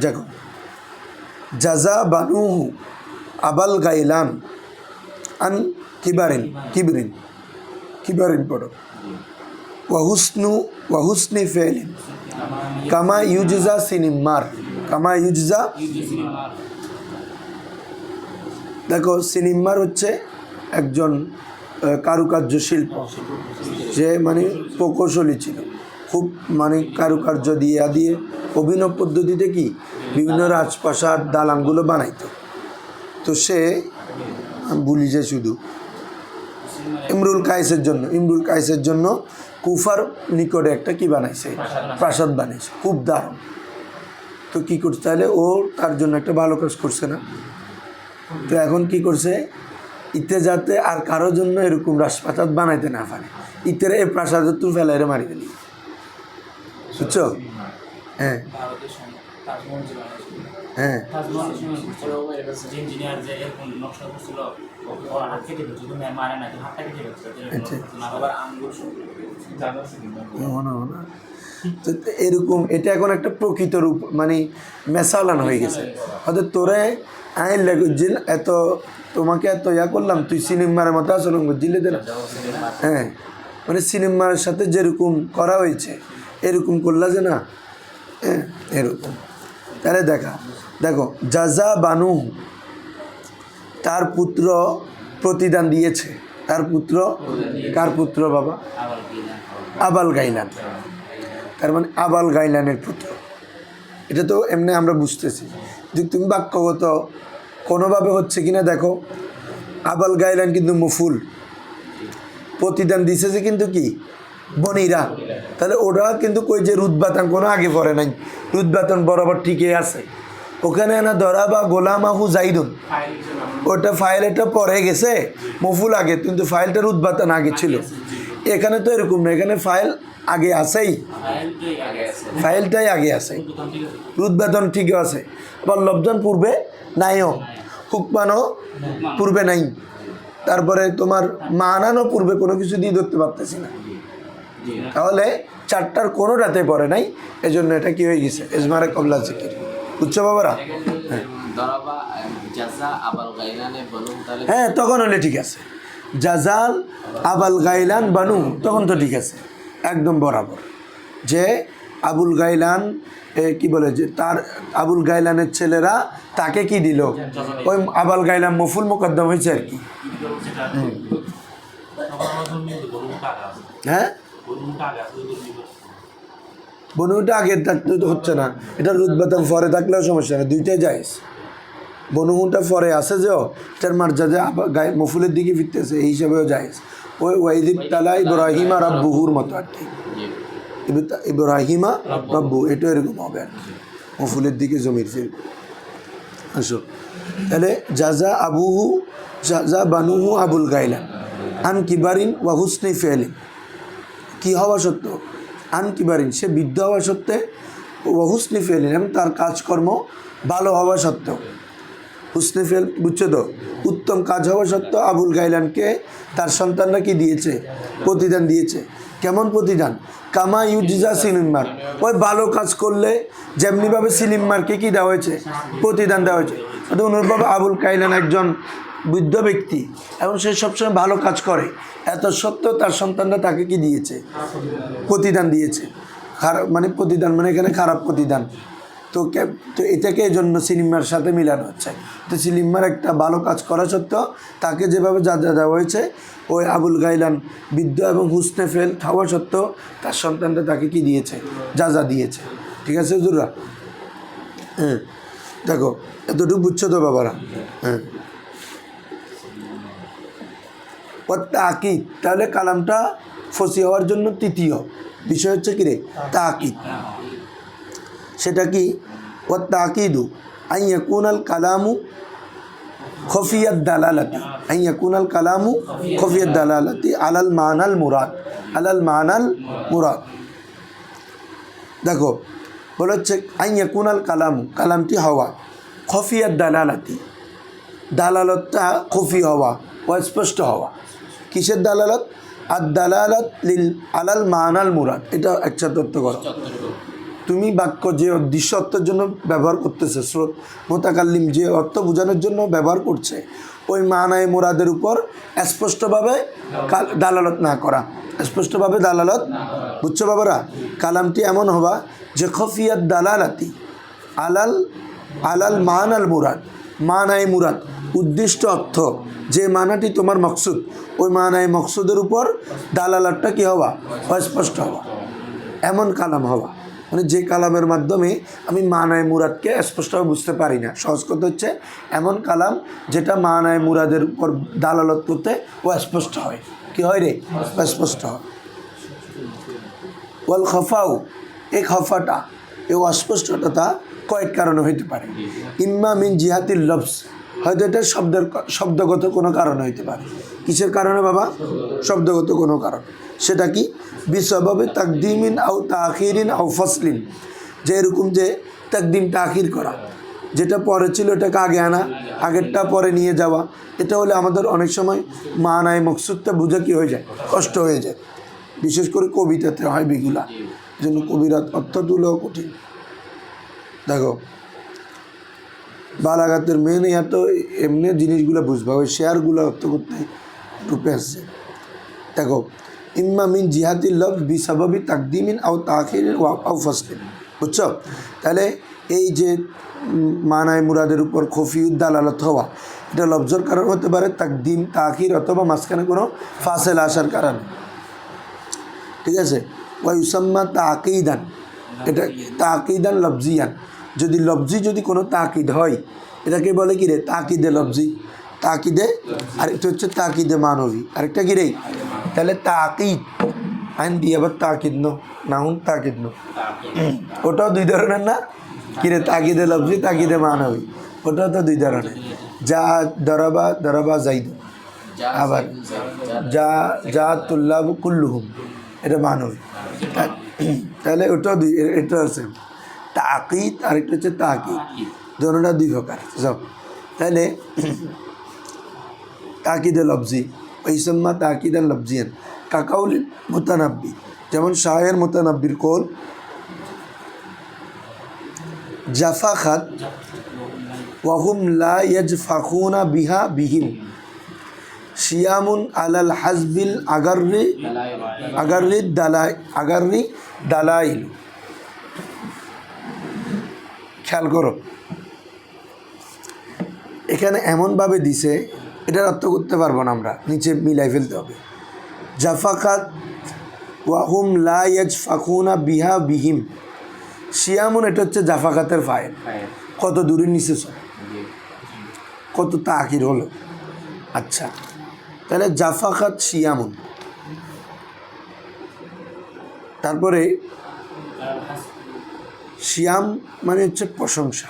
দেখো জাজা বানুহু আবাল গাইলান আন কিবারিন পড়ো ওয়াহুসনি ফেলিন কামা ইউজা সিনিমার, কামা ইউজা। দেখো সিনিমার হচ্ছে একজন কারুকার্য শিল্প, যে মানে প্রকৌশলী ছিল, খুব মানে কারুকার্য দিয়ে অভিনব পদ্ধতিতে কি বিভিন্ন রাজপ্রাসাদ দালানগুলো বানাইতো। তো সে বলি যে শুধু ইমরুল কায়েসের জন্য কুফার নিকটে একটা কি বানাইছে? প্রাসাদ বানাইছে, খুব দারুণ। তো কী করছে? তাহলে ও তার জন্য একটা ভালো কাজ করছে না? তো এখন কি করছে? ইতে যাতে আর কারো জন্য এরকম রাজপ্রাসাদ বানাইতে না পারে, ইতের এই প্রাসাদ তুই ফেলাইরে মারি দিলি, বুঝছো? হ্যাঁ হ্যাঁ ইঞ্জিনিয়ার যে এরকম নকশা করছিল ও হাত কেটে দিচ্ছে, তুমি মারে না, তুমি হাতটা কেটে দিচ্ছে। আবার আঙ্গুল তো এরকম এটা এখন একটা প্রকৃত রূপ মানে মেসালান হয়ে গেছে। হয়তো তোরে আইন জিল এত তোমাকে এত ইয়া করলাম, তুই সিনেমার মতো আসলে জিলে দে না। হ্যাঁ মানে সিনেমার সাথে যেরকম করা হয়েছে এরকম করলা যে না, হ্যাঁ এরকম। তাহলে দেখো জাজা বানু তার পুত্র প্রতিদান দিয়েছে, তার পুত্র কার পুত্র বাবা? আবাল গাইলান, তার মানে আবাল গাইলানের পুত্র। এটা তো এমনি আমরা বুঝতেছি, যে তুমি বাক্যগত কোনোভাবে হচ্ছে কিনা দেখো। আবাল গাইলান কিন্তু মফুল, প্রতিদান দিছে যে কিন্তু কি বনিরা, তাহলে ওরা কিন্তু কই যে রুদবাতান কোনো আগে পড়ে নাই, রুদবাতান বরাবর ঠিকই আছে। ওখানে না ধরা বা গোলামাহু জাইদুন, ওটা ফাইল এটা পরে গেছে মফুল আগে, কিন্তু ফাইলটার উদ্বাতন আগে ছিল। এখানে তো এরকম না, এখানে ফাইল আগে আছেই, ফাইলটাই আগে আছে, উদ্বাতন ঠিকই আছে। আবার লব্ধন পূর্বে নাইও, হুকমানও পূর্বে নাই, তারপরে তোমার মানানো পূর্বে কোনো কিছু দিয়ে ধরতে পারতেছি না। তাহলে চারটার কোনোটাতে পড়ে নাই, এজন্য এটা কি হয়ে গেছে এজমারে কবলা জিকির। বুঝছো বাবারা? হ্যাঁ তখন হলে ঠিক আছে, জাজাল আবাল গাইলান বানু, তখন তো ঠিক আছে একদম বরাবর। যে আবুল গাইলান কি বলে যে তার আবুল গাইলানের ছেলেরা তাকে কি দিল, ওই আবাল গাইলান মফুল মোকদ্দম হয়েছে আর কি। হ্যাঁ বনুটা আগে থাকতে তো হচ্ছে না, এটা রুদবাতান পরে থাকলেও সমস্যা নেই, দুইটাই যাইজ। বনুটা পরে আসে যে এটার মর্যাদা মফুলের দিকে ফিরতেছে, এই হিসাবেও যাইজ। ওই ওয়াইদিব তালা ইব্রাহিমা রাব্বুহুর মতো আর কি, ইব্রাহিমা রাব্বু এটা এরকম হবে আর কি, মফুলের দিকে জমির ফিরবে। আসো তাহলে জাজা আবুহু জাজা বানুহু আবুল গাইলান আন কিবারিন ওয়া হুসনি ফেলিন, কি হওয়া সত্ত্বেও, আন কিবারিন সে বৃদ্ধ হওয়া সত্ত্বে, ওয়া হুসনি ফেলিন এবং তার কাজকর্ম ভালো হওয়া সত্ত্বেও, হুসনি ফেল বুঝছো তো, উত্তম কাজ হওয়া সত্ত্বেও আবুল গাইলানকে তার সন্তানরা কি দিয়েছে, প্রতিদান দিয়েছে। কেমন প্রতিদান? কামা ইউজিজা সিলিম্মার, ওই ভালো কাজ করলে যেমনিভাবে সিলিম্মারকে কি দেওয়া হয়েছে, প্রতিদান দেওয়া হয়েছে। অনুরূপভাবে আবুল গাইলান একজন বৃদ্ধ ব্যক্তি এবং সে সবসময় ভালো কাজ করে, এত সত্ত্বেও তার সন্তানরা তাকে কি দিয়েছে, প্রতিদান দিয়েছে। খারাপ মানে প্রতিদান মানে এখানে খারাপ প্রতিদান। তো এটাকে এই জন্য সিনেমার সাথে মিলানো হচ্ছে। তো সিনেমার একটা ভালো কাজ করা সত্ত্বেও তাকে যেভাবে যা দেওয়া হয়েছে, ওই আবুল গাইলান বৃদ্ধ এবং হুসনে ফেল খাওয়া সত্ত্বেও তার সন্তানটা তাকে কি দিয়েছে, যা দিয়েছে। ঠিক আছে হুজুররা? হ্যাঁ দেখো এতটুকু বুঝছো তো বাবারা? হ্যাঁ তাকিদ, তাহলে কালামটা ফসি হওয়ার জন্য তৃতীয় বিষয় হচ্ছে কি রে, তাকিদ। সেটা কি? ও তাকিদু আন ইয়াকুনাল কালামু খফিয়াত দালালাতি, আন ইয়াকুনাল কালামু খফিয়াত দালালাতি আলাল মানাল মুরাদ, আলাল মানাল মুরাদ। দেখো বলে হচ্ছে আন ইয়াকুনাল কালামু, কালামটি হওয়া, খফিয়াত দালালাতি, দালালতটা খফি হওয়া, অস্পষ্ট হওয়া। কিসের দালালত? আর দালালত লিল আলাল মানাল মুরাদ। এটা একটা তত্ত্ব করো, তুমি বাক্য যে দৃশ্য অর্থের জন্য ব্যবহার করতেছে, স্রোত মোতাকাল্লিম যে অর্থ বোঝানোর জন্য ব্যবহার করছে, ওই মানায় মুরাদের উপর স্পষ্টভাবে দালালত না করা, স্পষ্টভাবে দালালত। বুঝছো বাবারা? কালামটি এমন হবা যে খফিয়াত দালালাতি আলাল মানাল মুরাদ, মানায় মুরাদ উদ্দিষ্ট অর্থ, যে মানাটি তোমার মকসুদ, ওই মানায় মকসুদের উপর দালালাতটা কী হওয়া, অস্পষ্ট হওয়া, এমন কালাম হওয়া। মানে যে কালামের মাধ্যমে আমি মানায় মুরাদকে স্পষ্টভাবে বুঝতে পারি না। সহজ কথা হচ্ছে এমন কালাম যেটা মানায় মুরাদের উপর দালালত করতে ও স্পষ্ট হয়। কি হয় রে? স্পষ্ট হয়। ওয়াল খফাও, এই খফাটা, এই অস্পষ্টতা কয়েক কারণে হইতে পারে। ইম্মা মিন জিহাতিল লফস, হয়তো এটা শব্দগত কোনো কারণ হইতে পারে। কিসের কারণে বাবা? শব্দগত কোনো কারণ। সেটা কি? বিসবাবে তাকদিমিন আও তাখিরিন আও ফসলিন, যে এরকম যে তাকদিম তাখির করা, যেটা পরে ছিল এটাকে আগে আনা, আগেরটা পরে নিয়ে যাওয়া, এটা হলে আমাদের অনেক সময় মানায় মকসুদটা বুঝা কি হয়ে যায়, কষ্ট হয়ে যায়। বিশেষ করে কবিতাতে হয় বিগুলা, এই জন্য কবিরাত অর্থ তুলেও কঠিন। দেখো বালাগাতের মেন এত এমনি জিনিসগুলো বুঝবা, ওই শেয়ারগুলো অর্থ করতে রূপে আসছে। দেখো ইম্মা মিন জিহাদিল লফজ বিসাবাবি তাকদিমিন আও তাখিরিন আও ফসলিন, বুঝছো? তাহলে এই যে মানায় মুরাদের উপর খফিউদ দালালত হওয়া, এটা লফজর কারণ হতে পারে, তাকদিম তাখির অথবা মাঝখানে কোনো ফাসেল আসার কারণে, ঠিক আছে? ওয়া ইউসাম্মা তাকিদান, এটা তাকিদান লফজিয়ান, যদি লফজি যদি কোনো তাকিদ হয় এটাকে বলে কি রে? তাকিদে লফজি, তাকিদে। আরেকটা হচ্ছে তাকিদে মানবী, আরেকটা কি রে? তাহলে তাকিদ আইন দিয়ে আবার তাকিদ নাহুন তাকিদ ওটাও দুই ধরনের না কি রে? তাকিদে লফজি, তাকিদে মানবী, ওটাও তো দুই ধরনের। যা দরাবা জাইদ, আবার যা তুল্লাব কুল্লুহুম, এটা মানবী। তাহলে ওটাও দুই, এটা আছে তাকিদ, আরেকটা হচ্ছে তাকিদ, দুটোটা দুই প্রকার সব। তাহলে তাকিদে লফজি ওইসম্মা তাকিদান লফজিয়ান কাকাউল মুতানাব্বি, যেমন শায়ের মুতানাব্বির কোল জাফাখাত ওয়াহুম লা ইয়াজফাখুনা বিহা বিহিম শিয়ামুন আলাল হাজবিল আগাররি দালাইল। খেয়াল করো, এখানে এমনভাবে দিছে, এটার অর্থ করতে পারবো না আমরা, নিচে মিলাই ফেলতে হবে। জাফাকাত ওয়াহুম লা ইয়াজফাখুনা বিহা বিহিম শিয়ামুন, এটা হচ্ছে জাফাকাতের ফাইল। কত দূরে নিচে সব, কত তাকির হলো। আচ্ছা, তাহলে জাফাকাত শিয়ামুন, তারপরে শিয়াম মানে হচ্ছে প্রশংসা,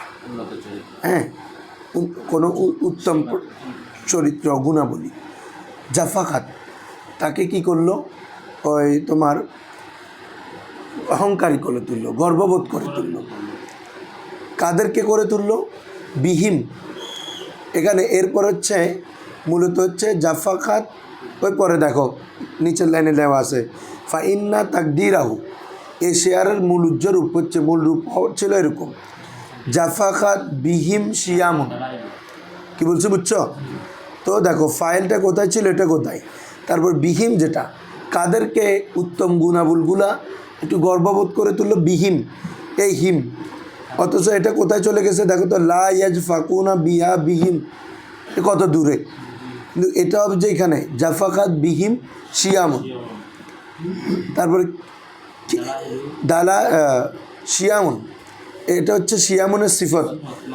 হ্যাঁ, কোনো উত্তম চরিত্র গুণাবলী। জাফাকাত তাকে কি করলো? ওই তোমার অহংকারী করে তুললো, গর্ববোধ করে তুললো। কাদেরকে করে তুললো? বিহিম। এখানে এরপর হচ্ছে মূলত হচ্ছে জাফাকাত, ওই পরে দেখো নিচের লাইনে দেওয়া আছে ফাইন্না তাকদিরাহু, এই শেয়ারের মূল রূপ হচ্ছে, মূল রূপ ছিল এরকম, জাফাকাত বিহিম শিয়ামুন। কি বলছো, বুঝছো? তো দেখো ফাইলটা কোথায় ছিল, এটা কোথায়, তারপর বিহিম যেটা, কাদেরকে উত্তম গুণাবলগুলা একটু গর্ববোধ করে তুললো, বিহিম, এই হিম। অথচ এটা কোথায় চলে গেছে দেখো তো, লা ইয়াজফাকুনা বিহা বিহিম, কত দূরে। কিন্তু এটা হবে যে এখানে জাফাকাত বিহিম শিয়ামুন, তারপরে শিয়ামুন, এটা হচ্ছে শিয়ামুনের সিফত।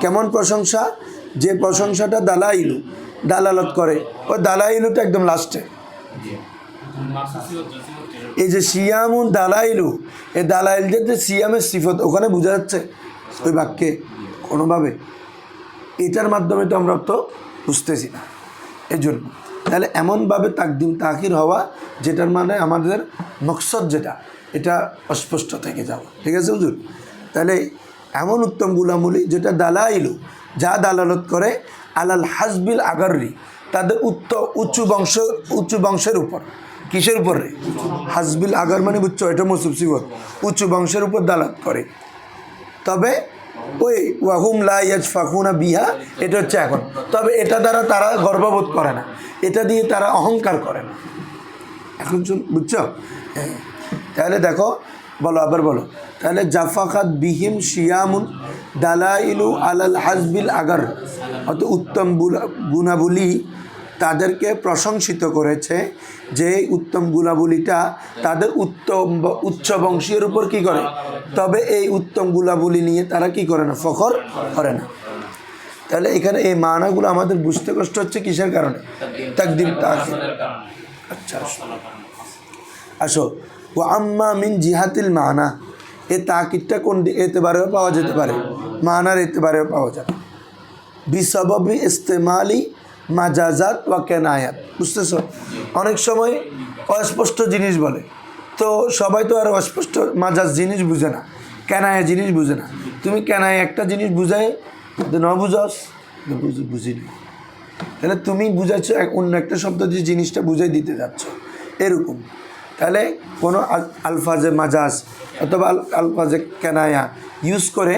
কেমন প্রশংসা? যে প্রশংসাটা দালাইলু, দালালত করে, ওই দালাইলুটা একদম লাস্টে। এই যে শিয়ামুন দালাইলু, এই দালাইল যে শিয়ামের সিফত, ওখানে বোঝা যাচ্ছে ওই বাক্যে কোনোভাবে। এটার মাধ্যমে তো আমরা তো বুঝতেছি না, এই জন্য। তাহলে এমনভাবে তাকদিম তাখির হওয়া, যেটার মানে আমাদের মকসদ যেটা, এটা অস্পষ্ট থেকে যাওয়া, ঠিক আছে হুজুর? তাহলে এমন উত্তম গুলামুলি যেটা দালাইলু, যা দালালত করে আলাল হাজবিল আগাররি, তাদের উচ্চ বংশের উপর। কিসের উপর রে? হাজবিল আগার মানে বুঝছো, এটা মৌসুফ সিফত, উচ্চ বংশের উপর দালাত করে। তবে ওই ওয়াহুম লা ইয়াজফাখুনা বিহা, এটা হচ্ছে এখন, তবে এটা দ্বারা তারা গর্ববোধ করে না, এটা দিয়ে তারা অহংকার করে না। এখন বুঝছো? তাহলে দেখো, বলো আবার বলো। তাহলে জাফাকাত বিহিম শিয়ামুন দালাইলু আলাল হাজবিল আগার, অত উত্তম গুণাবলী তাদেরকে প্রশংসিত করেছে, যে উত্তম গুণাবলীটা তাদের উচ্চ বংশীয়ের উপর কি করে, তবে এই উত্তম গুণাবলী নিয়ে তারা কি করে না, ফখর করে না। তাহলে এখানে এই মানাগুলো আমাদের বুঝতে কষ্ট হচ্ছে, কিসের কারণে? তাকদিম তাখির। আচ্ছা আসো, ও আম্মা মিন জিহাতিল মানা, এই তাকিদটা কোন এতেবারেও পাওয়া যেতে পারে, মানার এতেবারেও পাওয়া যাবে। বিসবাবি ইস্তেমালি মাজাজাত ওয়া কেনায়াত। বুঝতেছ? অনেক সময় অস্পষ্ট জিনিস বলে, তো সবাই তো আর অস্পষ্ট মাজাজ জিনিস বুঝে না, কেনায়া জিনিস বুঝে না। তুমি কেনায় একটা জিনিস বুঝাই ন বুঝাস, বুঝিনি, তাহলে তুমি বুঝাচ্ছ অন্য একটা শব্দ দিয়ে জিনিসটা বুঝাই দিতে যাচ্ছ এরকম। তাহলে কোনো আলফাজে মাজাজ অথবা আলফাজে কেনায়া ইউজ করে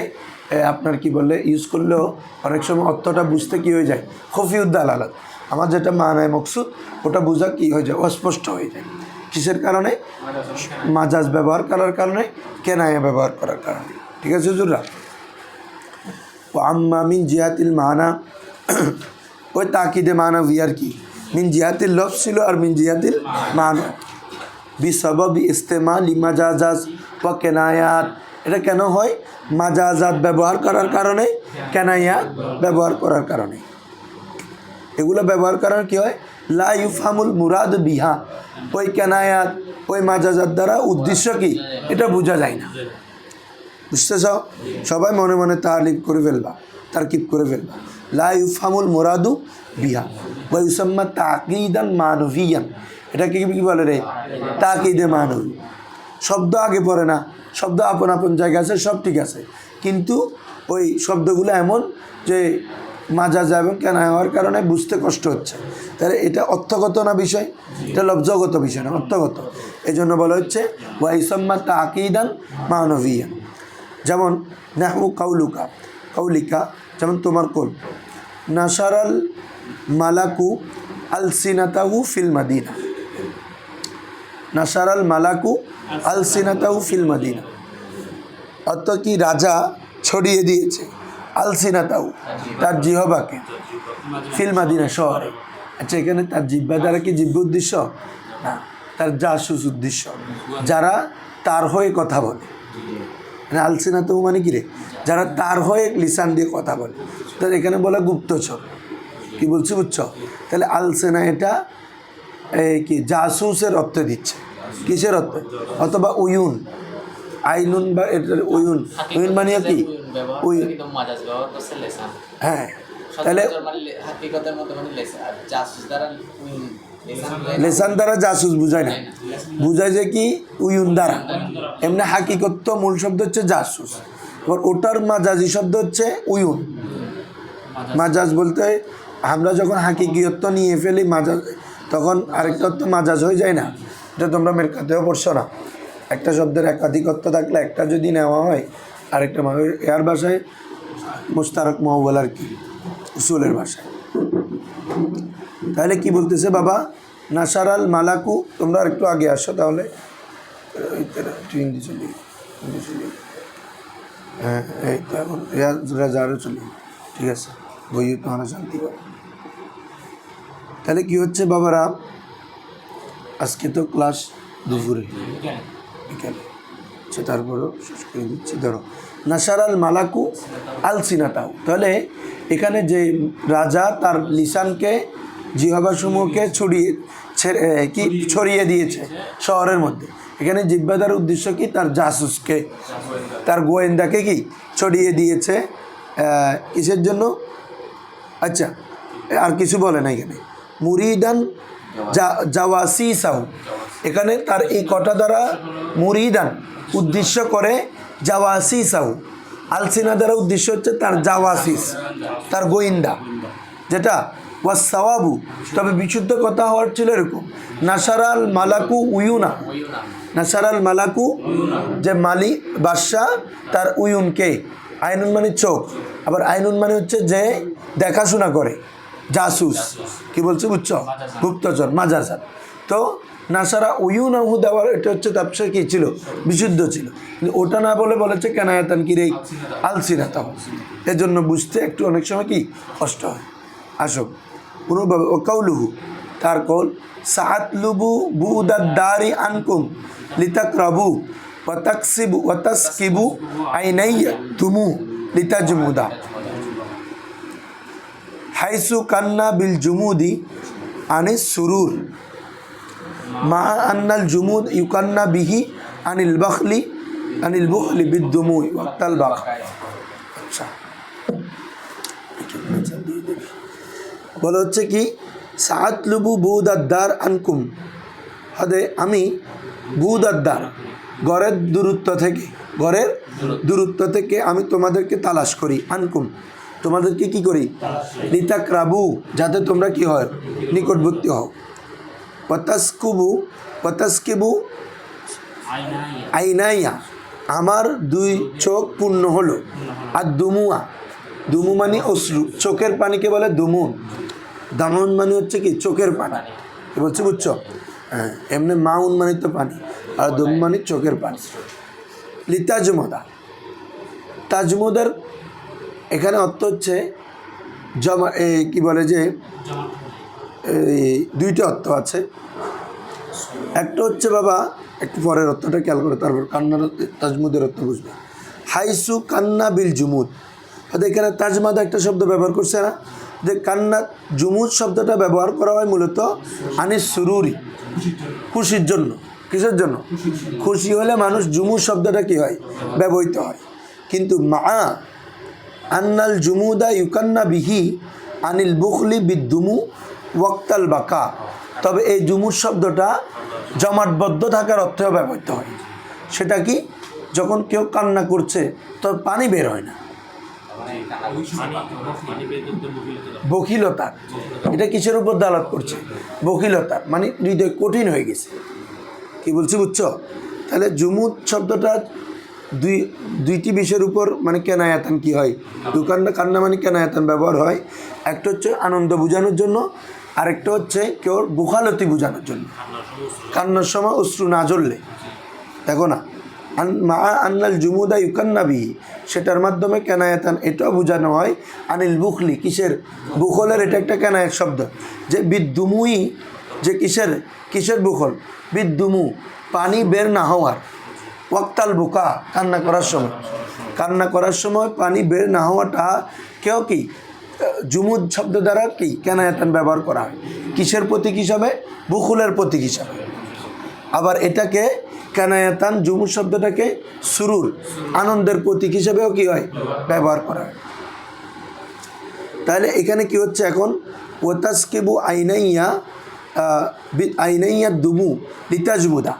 আপনার কি বলে ইউজ করলেও অনেক সময় অর্থটা বুঝতে কী হয়ে যায়, খফিউদ্দাল আলাদ, আমার যেটা মানায় মকসুদ ওটা বোঝা কী হয়ে যায়, অস্পষ্ট হয়ে যায়। কিসের কারণে? মাজাজ ব্যবহার করার কারণে, কেনায়া ব্যবহার করার কারণে। ঠিক আছে হুজুররা? ও আম্মা মিন জিহাতিল মানা, ওই তাকিদে মানা আর কি, মিন জিহাতিল লফ ছিল আর মিন জিহাতিল মানা বিসবাবি ইস্তেমালি মাজাজাজ ওয়া কেনায়াত। এটা কেন হয়? মাজাজাত ব্যবহার করার কারণে, কেনায়াত ব্যবহার করার কারণে। এগুলো ব্যবহার করার কি হয়? লা ইউফহামুল মুরাদ বিহা, ওই কেনায়াত ওই মাজাজাত দ্বারা উদ্দেশ্য কি এটা বোঝা যায় না। বুঝতেছ? সবাই মনে মনে তালিব করে ফেলবা, তারকিব করে ফেলবা। লা ইউফহামুল মুরাদু বিহা ওয়া ইউসাম্মা তাকিদান মানবিয়ান। এটাকে কি বলে রে? তাকিদে মানবী। শব্দ আগে পড়ে না, শব্দ আপন আপন জায়গা আছে, সব ঠিক আছে, কিন্তু ওই শব্দগুলো এমন যে মাজাজ এবং কেনা হওয়ার কারণে বুঝতে কষ্ট হচ্ছে। তাহলে এটা অর্থগত না বিষয়, এটা লব্জগত বিষয় না, অর্থগত। এই জন্য বলা হচ্ছে ওয়া ইউসাম্মা তাকিদান মানবিয়ান। যেমন নাহু কাউলুকা, কাউলিকা, যেমন তোমার কোল। নাসারাল মালাকু আলসিনাতাহু ফিল মাদিনা, নাসারাল মালাকু আলসিনাতাহু ফিল মাদিনা, অর্থ কি রাজা ছড়িয়ে দিয়েছে আলসিনাতাহু তার জিহবাকে ফিল মাদিনা শহরে। আচ্ছা, এখানে তার জিহ্বা দ্বারা কি জিহ্বা উদ্দেশ্য না, তার জাসুস উদ্দেশ্য, যারা তার হয়ে কথা বলে। মানে আলসিনাতাহু মানে কি রে? যারা তার হয়ে লিসান দিয়ে কথা বলে, তার এখানে বলা গুপ্তচর। কি বলছি বুঝছো? তাহলে আলসেনা এটা কি জাসুসের অর্থ দিচ্ছে। কিসের অর্থ? অথবা উয়ুন, আইনুন বা এটার উয়ুন, উয়ুন মানে কি? উয়ুন, হ্যাঁ। তাহলে লেসান দ্বারা জাসুস বুঝায় না, বুঝায় যে কি উয়ুন দ্বারা। এমনি হাকিকত তো মূল শব্দ হচ্ছে জাসুস, এবার ওটার মাজাজি শব্দ হচ্ছে উয়ুন। মাজাজ বলতে আমরা যখন হাকিকিয়ত নিয়ে ফেলি মাজাজ, তখন আরেকটা অর্থ মাজাজ হয়ে যায় না। এটা তোমরা মেরকাতেও পড়ছো না, একটা শব্দের একাধিকত্ব থাকলে একটা যদি নেওয়া হয় আরেকটা এর ভাষায় মুস্তারক মহবল আর কি, উসুলের ভাষায়। তাহলে কি বলতেছে বাবা? নাসারাল মালাকু, তোমরা একটু আগে আসো তাহলে। হ্যাঁ, এই তো এখন রাজারও চলি, ঠিক আছে, বইয়ে তোমরা শান্তি পাবো। তাহলে কি হচ্ছে বাবারা, আজকে তো ক্লাস দুপুরে, বিকালে, আচ্ছা তারপরেও শেষ করে দিচ্ছি। ধরো নাসারাল মালাকু আলসিনাতাহু, তাহলে এখানে যে রাজা তার লিসানকে জিহ্বাসমূহকে ছড়িয়ে দিয়েছে শহরের মধ্যে। এখানে জিহ্বাদার উদ্দেশ্য কি? তার জাসুসকে, তার গোয়েন্দাকে কি ছড়িয়ে দিয়েছে। কিসের জন্য? আচ্ছা, আর কিছু বলে না এখানে। মুরিদান জাওয়াসিসাহু, এখানে তার এই কটা দ্বারা মুরিদান উদ্দেশ্য করে জাওয়াসিসাহু, আলসিনা দ্বারা উদ্দেশ্য হচ্ছে তার জাওয়াসিস, তার গোয়েন্দা, যেটা ওয়াসসাওয়াবু, তবে বিশুদ্ধ কথা হওয়ার ছিল এরকম, নাসারাল মালাকু উয়ুনা, নাসারাল মালাকু, যে মালিক বাদশাহ তার উয়ুনকে, আইনুন মানে চোখ, আবার আইনুন মানে হচ্ছে যে দেখাশোনা করে, জাসুস। কি বলছে বুঝছো? গুপ্তচর, মাজাজাত। তো নাসারা উয়ুনাহু দেওয়ার এটা হচ্ছে তাপসা কি ছিল? বিশুদ্ধ ছিল, কিন্তু ওটা না বলে বলেছে কেনায়াতান কি রে আলসিনাতাহু। এজন্য বুঝতে একটু অনেক সময় কি কষ্ট হয়। আসো কোনোভাবে ও কাউলুহু, তার কল সাআতলুবু বুদাদ্দারি আনকুম লিতাকরাবু ওয়াতাসকিবু আইনাইয়া তুমু লিতাজমুদা হাইসু কান্না বিল জুমুদি আনিস সুরুর মা আন্নাল জুমুদ ইউকান্না বিহি আনিল বুখলি বিদ্দুমুই ওয়াক্তাল বাক। আচ্ছা বলা হচ্ছে কি সাআতলুবু বুদাদ্দার আনকুম, হদে আমি বুদাদ্দার ঘরের দূরত্ব থেকে আমি তোমাদেরকে তালাশ করি, আনকুম তোমাদেরকে কি করি, লিতাকরাবু যাতে তোমরা কি হয় নিকটবর্তী হও, পতাস্কিবু আইনাইয়া আমার দুই চোখ পূর্ণ হলো, আর দুমু মানে অশ্রু, চোখের পানিকে বলে দুমুন, দামন মানে হচ্ছে কি চোখের পানি, কি বলছি বুঝছো? হ্যাঁ, এমনি মাউন মানে তো পানি, আর দুম মানে চোখের পানি। তাজমুদার এখানে অর্থ হচ্ছে জমা, কি বলে যে দুইটা অর্থ আছে। একটা হচ্ছে বাবা একটু পরের অর্থটা খেয়াল করে তারপর কান্নার তাজমুদের অর্থ বুঝবে। হাইসু কান্না বিল জুমুদ, এখানে তাজমাদা একটা শব্দ ব্যবহার করছে না, যে কান্না জুমুদ শব্দটা ব্যবহার করা হয় মূলত আনিস সুরুরি, খুশির জন্য। কিসের জন্য? খুশি হলে মানুষ জুমুদ শব্দটা কি হয় ব্যবহৃত হয়। কিন্তু মা আন্নাল জুমুদা ইউকান্না বিহি আনিল বুখলি বিদ্দুমু ওয়াক্তাল বাকা, তবে এই জুমুদ শব্দটা জমাটবদ্ধ থাকার অর্থেও ব্যবহৃত হয়। সেটা কি, যখন কেউ কান্না করছে তবে পানি বের হয় না, বখিলতার, এটা কিসের উপর দালাত করছে? বখিলতার, মানে হৃদয় কঠিন হয়ে গেছে। কি বলছি বুঝছো? তাহলে জুমুদ শব্দটা দুইটি বিষয়ের উপর মানে কেনায়াতান কি হয়, কান্না মানে কেনায়াতান ব্যবহার হয়। একটা হচ্ছে আনন্দ বোঝানোর জন্য, আরেকটা হচ্ছে কেউ বুখালতি বোঝানোর জন্য, কান্নার সময় অশ্রু না জ্বললে। দেখো না, মা আন্নাল জুমুদা ইউকান্না বিহি, সেটার মাধ্যমে কেনায়াতান এটাও বোঝানো হয় আনিল বুখলি, কিসের বুখলের, এটা একটা কেনায়াত শব্দ। যে বিদ্দুমুই, যে কিসের বুখল, বিদ্দুমু পানি বের না হওয়ার, ওয়াক্তাল বুকা কান্না করার সময় পানি বের না হওয়াটা কেউ কি জুমুদ শব্দ দ্বারা কি কেনায়াতান ব্যবহার করা হয়, কিসের প্রতীক হিসাবে? বুখুলের প্রতীক হিসাবে। আবার এটাকে কেনায়াতান জুমুদ শব্দটাকে সুরুর, আনন্দের প্রতীক হিসেবেও কি হয় ব্যবহার করা হয়। তাহলে এখানে কি হচ্ছে এখন, ওয়াতাসকিবু আইনাইয়া দুমু লিতাজমুদা,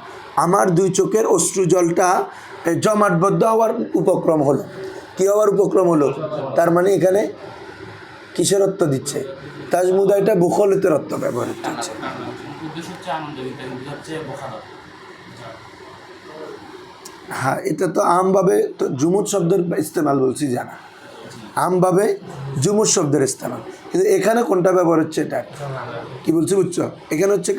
আমার দুই চোখের অশ্রু জলটা জমাটবদ্ধ হওয়ার উপক্রম হলো। কী হওয়ার উপক্রম হলো? তার মানে এখানে কিসের অর্থ দিচ্ছে? তাজমুদা এটা বুখলতের অর্থ ব্যবহার করছে। হ্যাঁ, এটা তো আমভাবে তো জুমুদ শব্দের ইস্তেমাল বলছি জানা, আমভাবে জুমুদ শব্দের ইস্তেমাল, কিন্তু এখানে কোনটা ব্যবহার হচ্ছে? এটা কি বলছি বুঝছো? এখানে হচ্ছে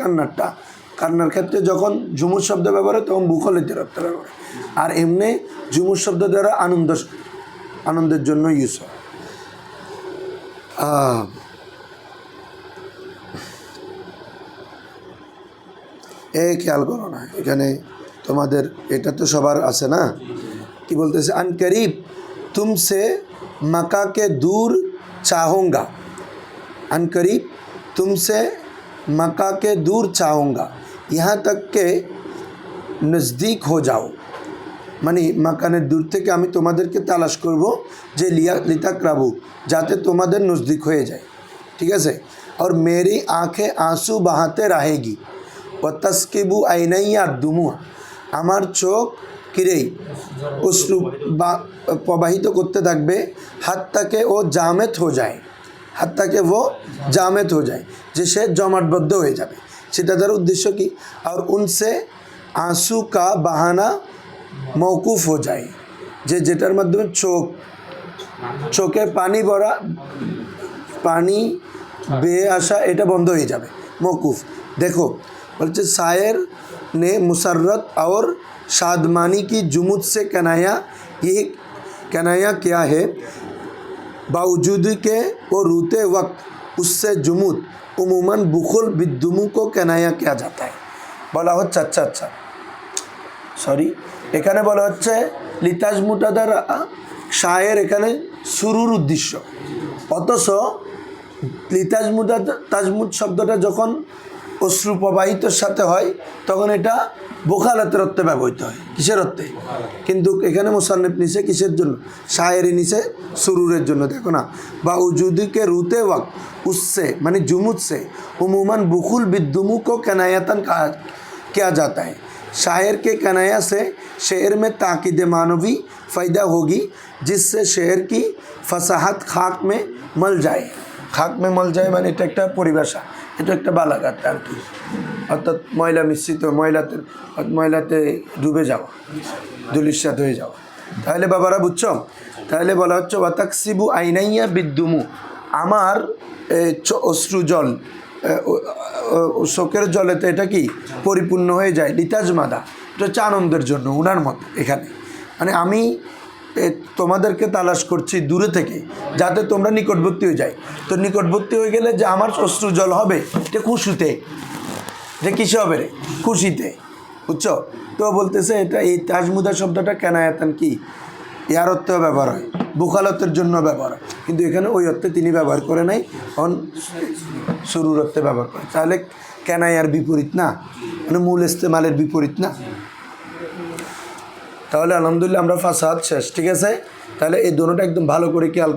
কান্নার ক্ষেত্রে যখন জুমুদ শব্দ ব্যবহার হয় তখন বুখলতের অর্থ ব্যবহার হয়, আর এমনি জুমুদ শব্দ দ্বারা আনন্দের জন্য ইউজ হয়। খেয়াল করো না, এখানে তোমাদের এটা তো সবার আছে না। কি বলতেছে? আন করিব তুমসে मक्का के दूर चाहूँगा, अन करीब तुमसे मक्का के दूर चाहूँगा, यहाँ तक के नज़दीक हो जाओ, মানে মাকানের দূর থেকে আমি তোমাদেরকে তালাশ করব যে লিতাকরাবু যাতে তোমাদের নজদিক হয়ে যায়। ঠিক আছে? और मेरी आँखें आंसू बहाते रहेगी व तस्किबु आइनैया दुमुआ, আমার চোখ কিরেই অশ্রু প্রবাহিত করতে থাকবে, হাত্তাকে ও জামেত হয়ে যায়, হাত্তাকে ও জামেত হয়ে যায়, যে সে জমাটবদ্ধ হয়ে যাবে। সেটা তার উদ্দেশ্য কি? আর উনসে आंसू का बहाना मौकूफ़ हो जाए, যেটার মাধ্যমে চোখে পানি বেয়ে আসা এটা বন্ধ হয়ে যাবে, মৌকুফ। দেখো বলছে शायर ने मुसर्रत और शादमानी की जुमुद से कनाया क्या है, बावजूद के वो रूते वक्त उससे जुमुद उमूमन बुखुल बिद्दुमू को कनाया किया जाता है। বলা হচ্ছে আচ্ছা সরি, এখানে বলা হচ্ছে লিতাজমুটা দ্বারা শায়ের এখানে শুরুর উদ্দেশ্য, অথচ তাজমুদ শব্দটা যখন অশ্রু প্রবাহিতর সাথে হয় তখন এটা বোখালাতের অর্থে ব্যবহৃত হয়। কিসের অর্থে? কিন্তু এখানে মুসান্নিফ নিচে কিসের জন্য? শায়েরি নিচে সুরুরের জন্য। দেখো না, বা উজুদিকে রুতে ওয়াক उससे माने जुमुद से उमूमन बुखुल बिद्दुमु को कनायतन कहा किया जाता है। शायर के कनाया से शेर में ताकीद मानवी फ़ायदा होगी जिससे शेर की फसाहत खाक में मल जाए। खाक में मल जाए माने এটা একটা পরিভাষা, এটা একটা বালাগাত আর কি, অর্থাৎ ময়লা মিশ্রিত, ময়লাতে ডুবে যাওয়া, দুলিশাত হয়ে যাওয়া। তাহলে বাবারা বুঝছো? তাহলে বলা হচ্ছে ওয়াতাকসিবু আইনাইয়া বিদ্দুমু, আমার অশ্রু জল, শোকের জলেতে এটা কি পরিপূর্ণ হয়ে যায়। লিতাজ মাদা, এটা হচ্ছে আনন্দের জন্য উনার মত। এখানে মানে আমি তোমাদেরকে তালাশ করছি দূরে থেকে যাতে তোমরা নিকটবর্তী হয়ে যায়। তো নিকটবর্তী হয়ে গেলে যে আমার অশ্রু জল হবে এটা খুশিতে, যে কিসে হবে রে? খুশিতে, বুঝছো? তো বলতেছে এটা এই তাজমুদা শব্দটা কেনায়াতান কি ইয়ার অর্থেও ব্যবহার হয়, বুখালতের জন্য ব্যবহার হয়, কিন্তু এখানে ওই অর্থে তিনি ব্যবহার করে নাই, অন শুরুর অর্থে ব্যবহার করে। তাহলে কেনায়ার বিপরীত না, মানে মূল ইস্তেমালের বিপরীত না। তাহলে আলহামদুলিল্লাহ আমরা ফাসাদ শেষ, ঠিক আছে? তাহলে এই দোনোটা একদম ভালো করে খেয়াল